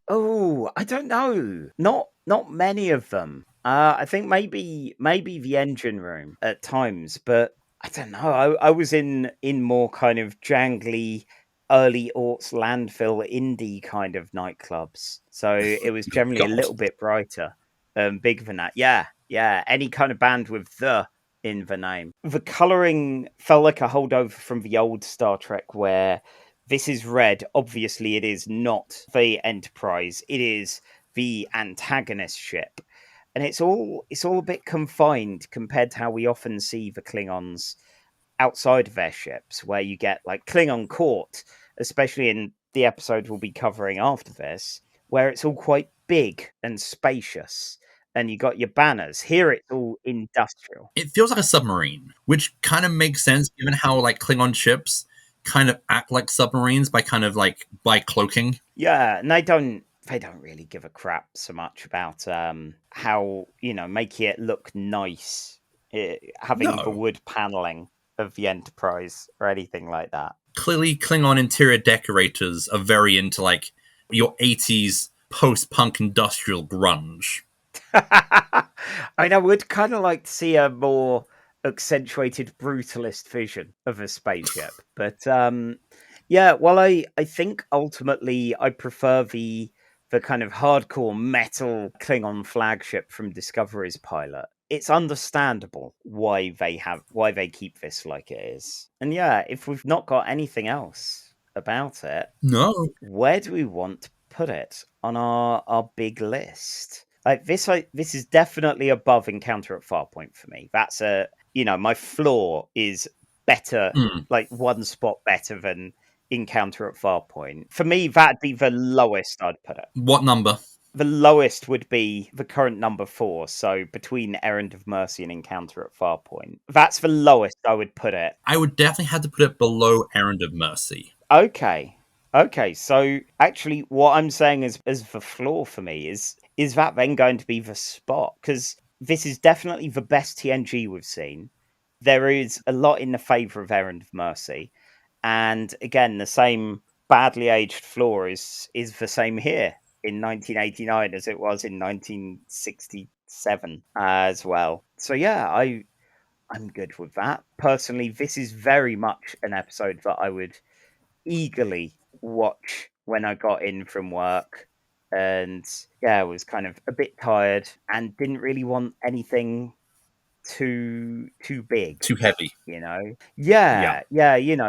Oh, I don't know. Not many of them. I think maybe the engine room at times, but I don't know. I was in more kind of jangly early Orks landfill indie kind of nightclubs. So it was generally a little bit brighter, bigger than that. Yeah. Any kind of band with the in the name. The colouring felt like a holdover from the old Star Trek, where this is red. Obviously, it is not the Enterprise. It is the antagonist ship. And it's all a bit confined compared to how we often see the Klingons outside of their ships, where you get like Klingon Court, especially in the episode we'll be covering after this, where it's all quite big and spacious. And you got your banners. Here it's all industrial. It feels like a submarine, which kind of makes sense given how like Klingon ships kind of act like submarines by cloaking. Yeah, and they don't they don't really give a crap so much about how, making it look nice, having the No. wood paneling of the Enterprise or anything like that. Clearly, Klingon interior decorators are very into, like, your 80s post-punk industrial grunge. I mean, I would kind of like to see a more accentuated brutalist vision of a spaceship. But yeah, well, I think ultimately I prefer the kind of hardcore metal Klingon flagship from Discovery's pilot. It's understandable why they keep this like it is. And yeah, if we've not got anything else about it, No. where do we want to put it on our big list? This is definitely above Encounter at Farpoint for me. That's my floor is better, like one spot better than Encounter at Farpoint. For me, that'd be the lowest I'd put it. What number? The lowest would be the current number 4, so between Errand of Mercy and Encounter at Farpoint. That's the lowest I would put it. I would definitely have to put it below Errand of Mercy. Okay, so actually what I'm saying is the floor for me is that then going to be the spot? Because this is definitely the best TNG we've seen. There is a lot in the favour of Errand of Mercy. And again, the same badly aged floor is the same here in 1989 as it was in 1967 as well. So yeah, I'm good with that. Personally, this is very much an episode that I would eagerly watch when I got in from work. And yeah, I was kind of a bit tired and didn't really want anything too big, Too heavy. Yeah,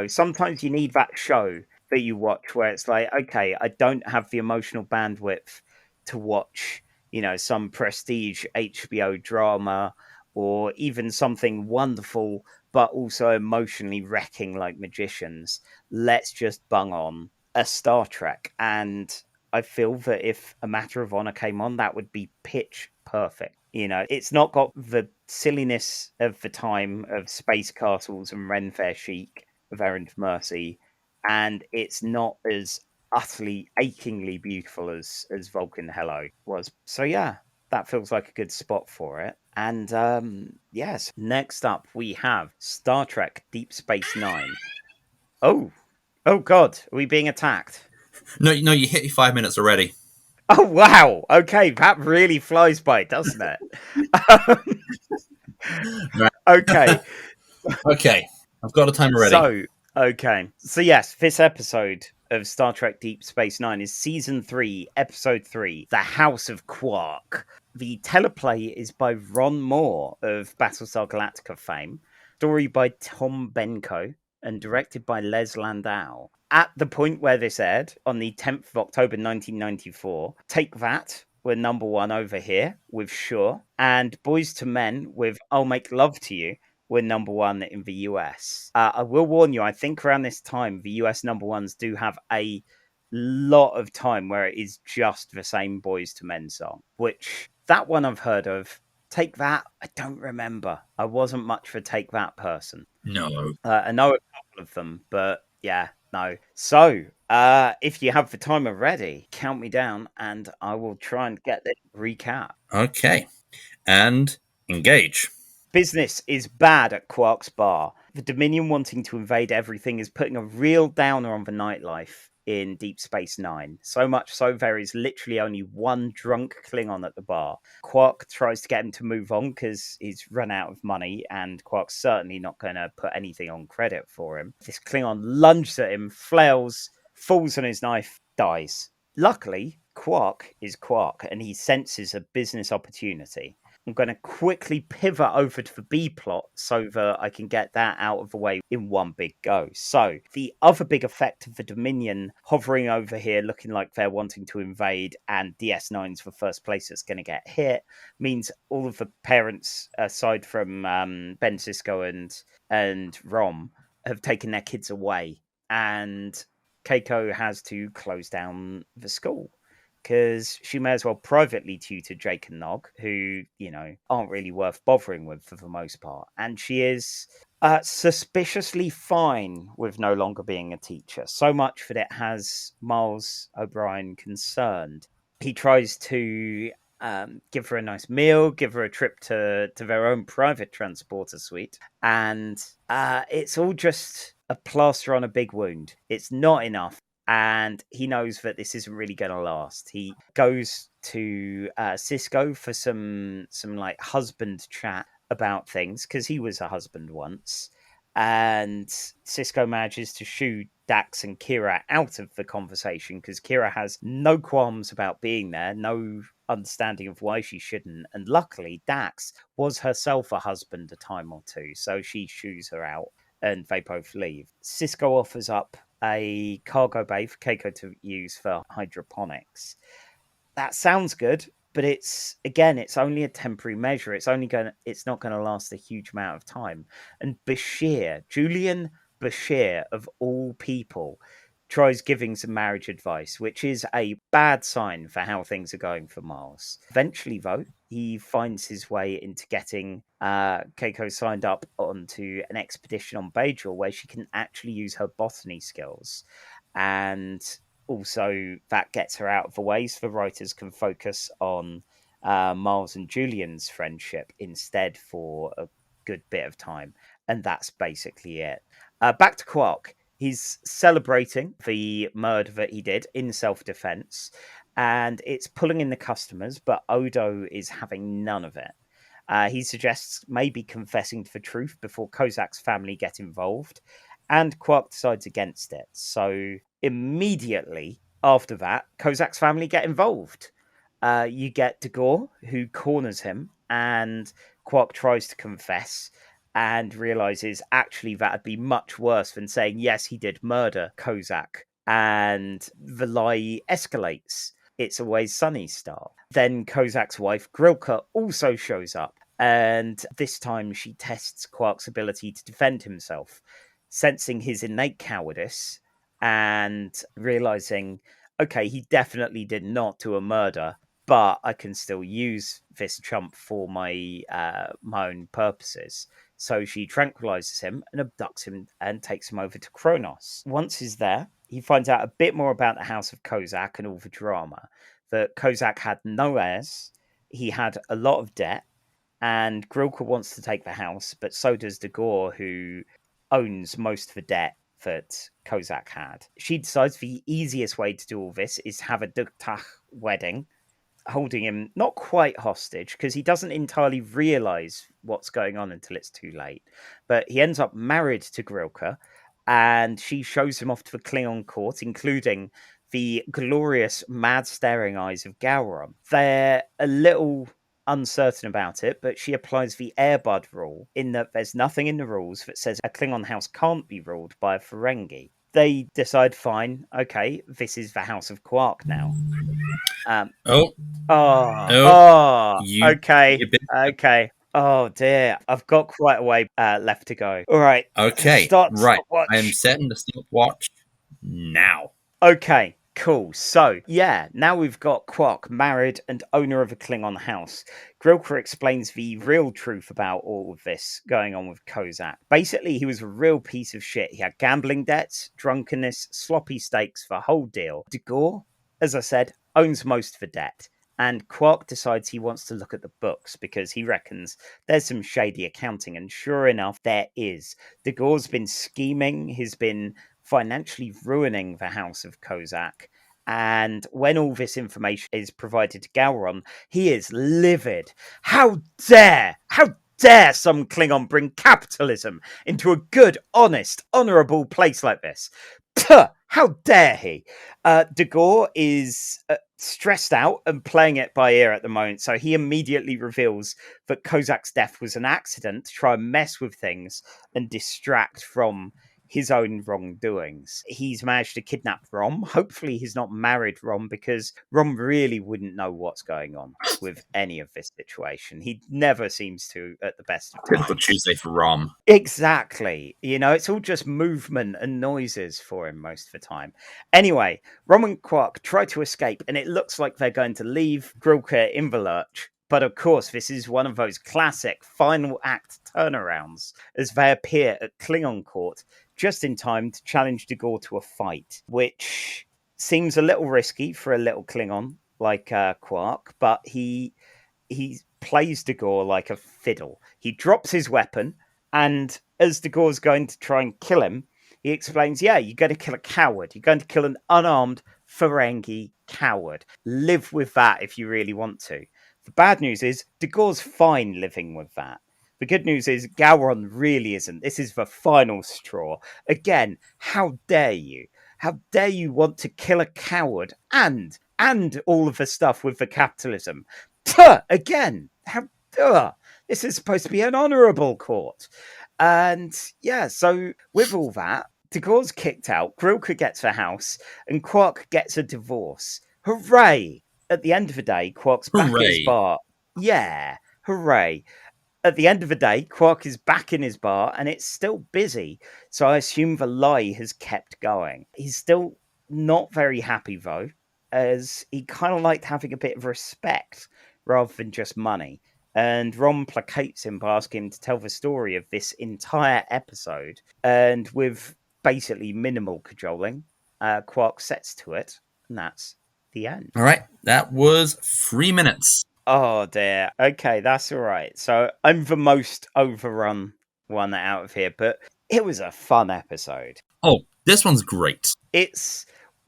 sometimes you need that show that you watch where it's like, okay, I don't have the emotional bandwidth to watch some prestige HBO drama or even something wonderful but also emotionally wrecking like Magicians. Let's just bung on a Star Trek. And I feel that if A Matter of Honor came on, that would be pitch perfect. It's not got the silliness of the time of Space Castles and Ren Fair Chic of Errand of Mercy, and it's not as utterly achingly beautiful as Vulcan Hello was. So yeah, that feels like a good spot for it. And yes, next up we have Star Trek Deep Space Nine. Oh God, are we being attacked? No, you hit your 5 minutes already. Oh, wow. Okay, that really flies by, doesn't it? Okay. Okay, I've got a timer ready. So yes, this episode of Star Trek Deep Space Nine is Season 3, Episode 3, The House of Quark. The teleplay is by Ron Moore of Battlestar Galactica fame, story by Tom Benko, and directed by Les Landau. At the point where this aired, on the 10th of October 1994, Take That were number 1 over here with Sure, and Boys to Men with I'll Make Love to You were number 1 in the US. I will warn you, I think around this time, the US number 1s do have a lot of time where it is just the same Boys to Men song, which that one I've heard of. Take That, I don't remember. I wasn't much for Take That person. No. I know a couple of them, but yeah, no. So, if you have the timer ready, count me down and I will try and get the recap. Okay. And engage. Business is bad at Quark's bar. The Dominion wanting to invade everything is putting a real downer on the nightlife in Deep Space Nine. So much so there is literally only one drunk Klingon at the bar. Quark tries to get him to move on because he's run out of money, and Quark's certainly not going to put anything on credit for him. This Klingon lunges at him, flails, falls on his knife, dies. Luckily, Quark is Quark, and he senses a business opportunity. I'm going to quickly pivot over to the B plot so that I can get that out of the way in one big go. So, the other big effect of the Dominion hovering over here looking like they're wanting to invade, and DS9's the first place that's going to get hit, means all of the parents, aside from Ben Sisko and Rom, have taken their kids away. And Keiko has to close down the school, because she may as well privately tutor Jake and Nog, who, aren't really worth bothering with for the most part. And she is suspiciously fine with no longer being a teacher. So much that it has Miles O'Brien concerned. He tries to give her a nice meal, give her a trip to their own private transporter suite, and it's all just a plaster on a big wound. It's not enough, and he knows that this isn't really going to last. He goes to Cisco for some like husband chat about things because he was a husband once, and Cisco manages to shoo Dax and Kira out of the conversation because Kira has no qualms about being there, no understanding of why she shouldn't. And luckily, Dax was herself a husband a time or two, so she shoos her out and they both leave. Cisco offers up a cargo bay for Keiko to use for hydroponics. That sounds good, but it's only a temporary measure. It's not going to last a huge amount of time. And Julian Bashir of all people, tries giving some marriage advice, which is a bad sign for how things are going for Miles. Eventually, though, he finds his way into getting Keiko signed up onto an expedition on Bajor where she can actually use her botany skills. And also that gets her out of the way so the writers can focus on Miles and Julian's friendship instead for a good bit of time. And that's basically it. Back to Quark. He's celebrating the murder that he did in self-defense, and it's pulling in the customers, but Odo is having none of it. He suggests maybe confessing to the truth before Kozak's family get involved, and Quark decides against it. So immediately after that, Kozak's family get involved. You get Dagor, who corners him, and Quark tries to confess and realizes actually that'd be much worse than saying, yes, he did murder Kozak. And the lie escalates. It's always Sunny style. Then Kozak's wife, Grilka, also shows up. And this time she tests Quark's ability to defend himself, sensing his innate cowardice and realizing, okay, he definitely did not do a murder, but I can still use this chump for my own purposes. So she tranquilizes him and abducts him and takes him over to Kronos. Once he's there, he finds out a bit more about the House of Kozak and all the drama. That Kozak had no heirs, he had a lot of debt, and Grilka wants to take the house, but so does Dagor, who owns most of the debt that Kozak had. She decides the easiest way to do all this is have a tahg wedding, holding him not quite hostage because he doesn't entirely realize what's going on until it's too late. But he ends up married to Grilka, and she shows him off to the Klingon court, including the glorious mad staring eyes of Gowron. They're a little uncertain about it, but she applies the Airbud rule in that there's nothing in the rules that says a Klingon house can't be ruled by a Ferengi. They decide, fine, okay, this is the House of Quark now. Okay. Oh dear, I've got quite a way left to go. All right. Okay. Stopwatch. I am setting the stopwatch now. Okay. Cool. So, yeah, now we've got Quark, married and owner of a Klingon house. Grilka explains the real truth about all of this going on with Kozak. Basically, he was a real piece of shit. He had gambling debts, drunkenness, sloppy steaks, the whole deal. Dagor, as I said, owns most of the debt. And Quark decides he wants to look at the books because he reckons there's some shady accounting. And sure enough, there is. Dagor's been scheming. He's been financially ruining the House of Kozak. And when all this information is provided to Gowron, he is livid. How dare some Klingon bring capitalism into a good, honest, honourable place like this? Puh, how dare he? Dagor is stressed out and playing it by ear at the moment, so he immediately reveals that Kozak's death was an accident to try and mess with things and distract from his own wrongdoings. He's managed to kidnap Rom. Hopefully he's not married Rom, because Rom really wouldn't know what's going on with any of this situation. He never seems to at the best of times. Typical Tuesday for Rom. Exactly. You know, it's all just movement and noises for him most of the time. Anyway, Rom and Quark try to escape, and it looks like they're going to leave Grilka in the lurch. But of course, this is one of those classic final act turnarounds as they appear at Klingon court just in time to challenge Dagor to a fight, which seems a little risky for a little Klingon, like Quark, but he plays Dagor like a fiddle. He drops his weapon, and as Dagor's going to try and kill him, he explains, yeah, you're going to kill a coward. You're going to kill an unarmed Ferengi coward. Live with that if you really want to. The bad news is Dagor's fine living with that. The good news is Gowron really isn't. This is the final straw. Again, how dare you? How dare you want to kill a coward and all of the stuff with the capitalism? Tuh, again, this is supposed to be an honourable court. And yeah, so with all that, Dagor's kicked out, Grilka gets a house, and Quark gets a divorce. Hooray! At the end of the day, Quark's back in his Hooray. bar. Yeah, hooray. At the end of the day, Quark is back in his bar and it's still busy. So I assume the lie has kept going. He's still not very happy though, as he kind of liked having a bit of respect rather than just money. And Ron placates him by asking him to tell the story of this entire episode. And with basically minimal cajoling, Quark sets to it, and that's the end. All right, that was 3 minutes. Oh dear. Okay, that's all right. So I'm the most overrun one out of here, but it was a fun episode. Oh, this one's great. It's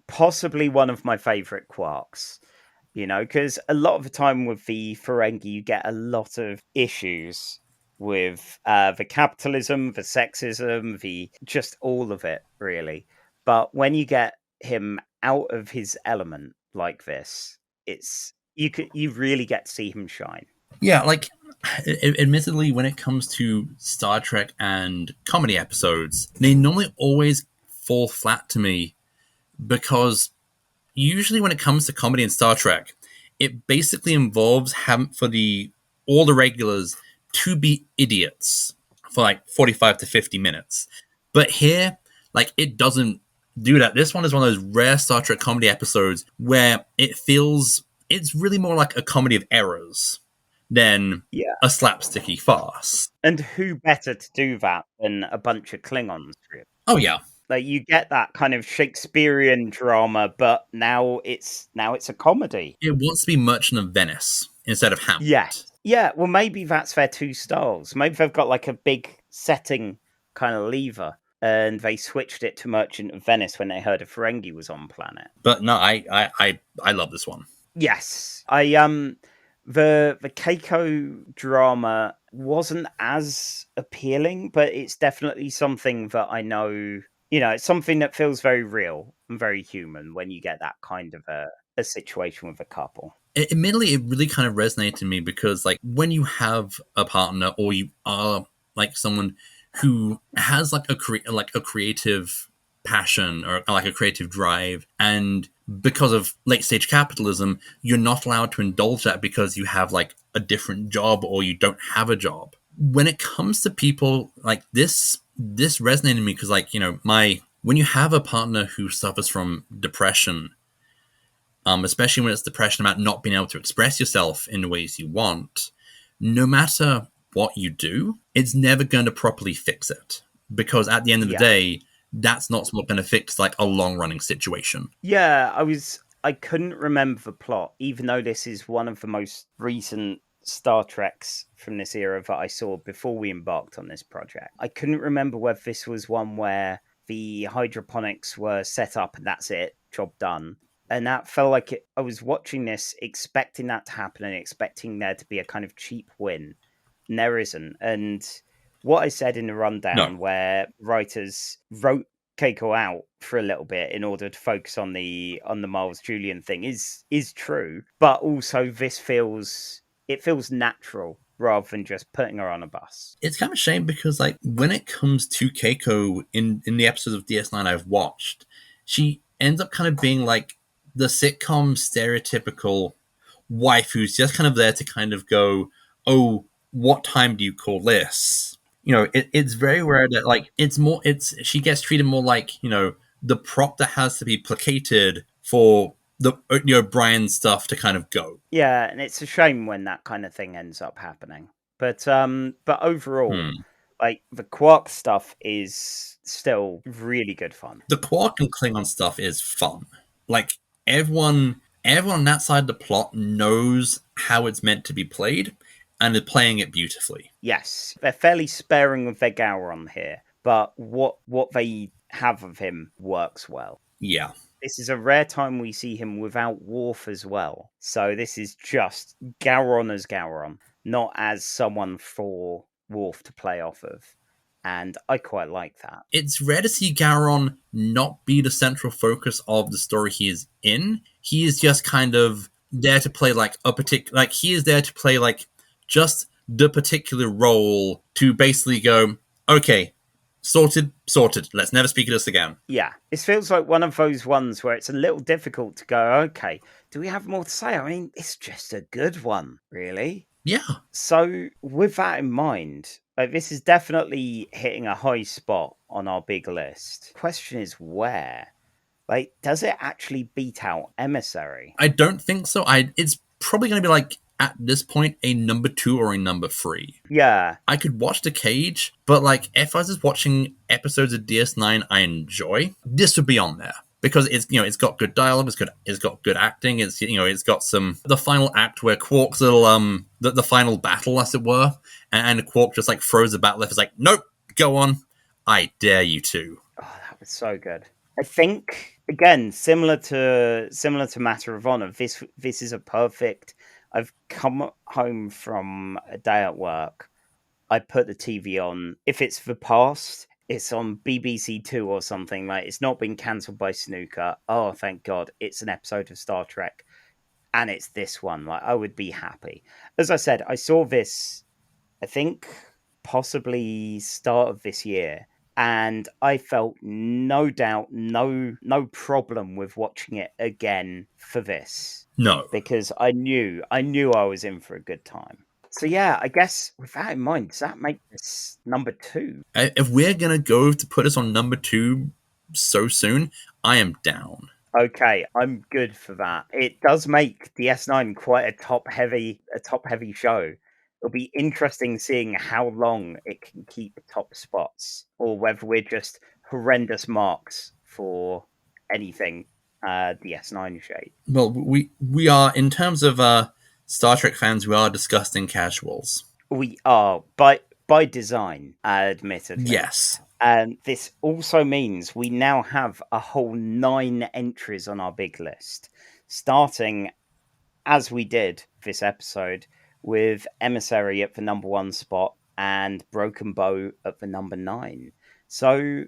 possibly one of my favorite Quarks, because a lot of the time with the Ferengi, you get a lot of issues with the capitalism, the sexism, the just all of it, really. But when you get him out of his element like this, you really get to see him shine. Yeah, like, admittedly, when it comes to Star Trek and comedy episodes, they normally always fall flat to me because usually when it comes to comedy in Star Trek, it basically involves having for all the regulars to be idiots for like 45 to 50 minutes. But here, like, it doesn't do that. This one is one of those rare Star Trek comedy episodes where it's really more like a comedy of errors than a slapsticky farce. And who better to do that than a bunch of Klingons, really? Oh, yeah. Like, you get that kind of Shakespearean drama, but now it's a comedy. It wants to be Merchant of Venice instead of Hamlet. Yes. Yeah, well, maybe that's their two styles. Maybe they've got like a big setting kind of lever, and they switched it to Merchant of Venice when they heard a Ferengi was on planet. But no, I love this one. Yes, the Keiko drama wasn't as appealing, but it's definitely something that I know. It's something that feels very real and very human when you get that kind of a situation with a couple. Admittedly, it really kind of resonated to me because, like, when you have a partner or you are like someone who has like a creative passion or like a creative drive, and because of late stage capitalism, you're not allowed to indulge that because you have like a different job or you don't have a job. When it comes to people like this resonated with me because, like, when you have a partner who suffers from depression, especially when it's depression about not being able to express yourself in the ways you want, no matter what you do, it's never going to properly fix it. Because at the end of the day, that's not what's going to fix like a long-running situation. Yeah, I couldn't remember the plot, even though this is one of the most recent Star Treks from this era that I saw before we embarked on this project. I couldn't remember whether this was one where the hydroponics were set up and that's it, job done. And that felt like I was watching this expecting that to happen and expecting there to be a kind of cheap win. And there isn't. And what I said in the rundown, where writers wrote Keiko out for a little bit in order to focus on the Miles Julian thing is true. But also this feels natural rather than just putting her on a bus. It's kind of a shame because, like, when it comes to Keiko in the episodes of DS9 I've watched, she ends up kind of being like the sitcom stereotypical wife who's just kind of there to kind of go, oh, what time do you call this? It's very rare that, like, she gets treated more like, the prop that has to be placated for the Brian stuff to kind of go. Yeah, and it's a shame when that kind of thing ends up happening. But overall, like, the Quark stuff is still really good fun. The Quark and Klingon stuff is fun. Like, everyone Everyone on that side of the plot knows how it's meant to be played, and is playing it beautifully. Yes, they're fairly sparing with their Gowron here, but what they have of him works well. Yeah. This is a rare time we see him without Worf as well. So this is just Gowron as Gowron, not as someone for Worf to play off of. And I quite like that. It's rare to see Gowron not be the central focus of the story he is in. He is just kind of there to play like a particular, like he is there to play like just the particular role to basically go, okay, sorted. Let's never speak of this again. Yeah, this feels like one of those ones where it's a little difficult to go, okay, do we have more to say? I mean, it's just a good one, really. Yeah. So, with that in mind, this is definitely hitting a high spot on our big list. Question is where? Like, does it actually beat out Emissary? I don't think so. It's probably going to be like, at this point, a number 2 or a number 3. Yeah. I could watch The Cage, but like if I was just watching episodes of DS9 I enjoy, this would be on there. Because it's got good dialogue, it's got good acting, it's got the final act where Quark's little the final battle, as it were, and Quark just like throws the battle left. It's like, nope, go on, I dare you to. Oh, that was so good. I think again, similar to Matter of Honor, this is a perfect. I've come home from a day at work. I put the TV on. If it's the past, it's on BBC Two or something. Like, it's not been cancelled by Snooker. Oh, thank God. It's an episode of Star Trek. And it's this one. Like, I would be happy. As I said, I saw this, I think, possibly start of this year. And I felt no doubt, no problem with watching it again for this. No. Because I knew I was in for a good time. So yeah, I guess with that in mind, does that make this number 2? If we're going to go to put us on number 2 so soon, I am down. Okay, I'm good for that. It does make DS9 quite a top heavy show. It'll be interesting seeing how long it can keep top spots, or whether we're just horrendous marks for anything DS9 shape. Well, we are, in terms of Star Trek fans, we are disgusting casuals. We are, by design, admittedly. Yes. And this also means we now have a whole 9 entries on our big list, starting, as we did this episode, with Emissary at the number 1 spot and Broken Bow at the number 9. So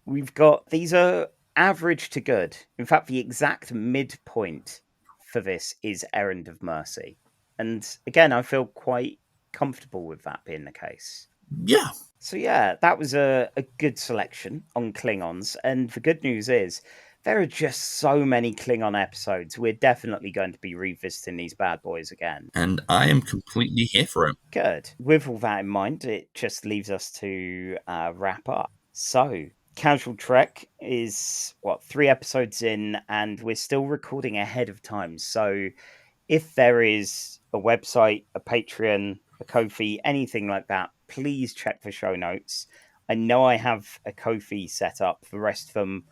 we've got, these are average to good. In fact, the exact midpoint for this is Errand of Mercy. And again, I feel quite comfortable with that being the case. Yeah. So yeah, that was a good selection on Klingons. And the good news is, there are just so many Klingon episodes. We're definitely going to be revisiting these bad boys again. And I am completely here for it. Good. With all that in mind, it just leaves us to wrap up. So, Casual Trek is, 3 episodes in, and we're still recording ahead of time. So, if there is a website, a Patreon, a Ko-fi, anything like that, please check the show notes. I know I have a Ko-fi set up. The rest of them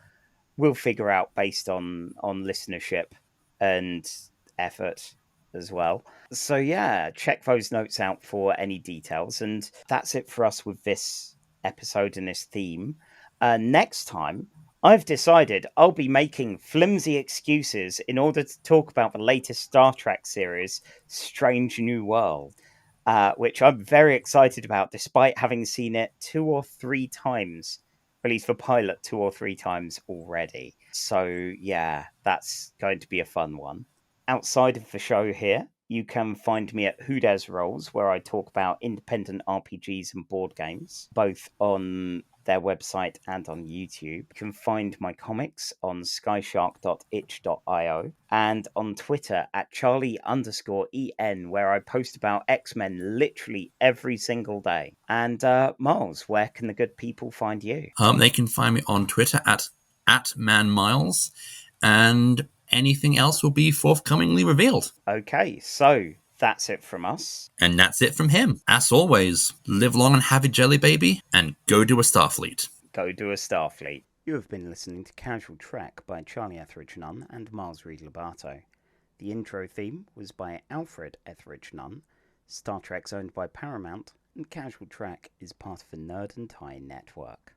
we'll figure out based on listenership and effort as well. So yeah, check those notes out for any details. And that's it for us with this episode and this theme. Next time, I've decided I'll be making flimsy excuses in order to talk about the latest Star Trek series, Strange New World, which I'm very excited about, despite having seen it 2 or 3 times. Released the pilot 2 or 3 times already. So yeah, that's going to be a fun one. Outside of the show here, you can find me at Who Dares Rolls, where I talk about independent RPGs and board games, both on their website and on YouTube. You can find my comics on skyshark.itch.io and on Twitter at Charlie_EN, where I post about X-Men literally every single day. And Miles, where can the good people find you? They can find me on Twitter at @manmiles, and anything else will be forthcomingly revealed. Okay, so that's it from us. And that's it from him. As always, live long and have a jelly baby, and go do a Starfleet. Go do a Starfleet. You have been listening to Casual Trek by Charlie Etheridge Nunn and Miles Reed Lobato. The intro theme was by Alfred Etheridge Nunn. Star Trek's owned by Paramount, and Casual Track is part of the Nerd and Tie network.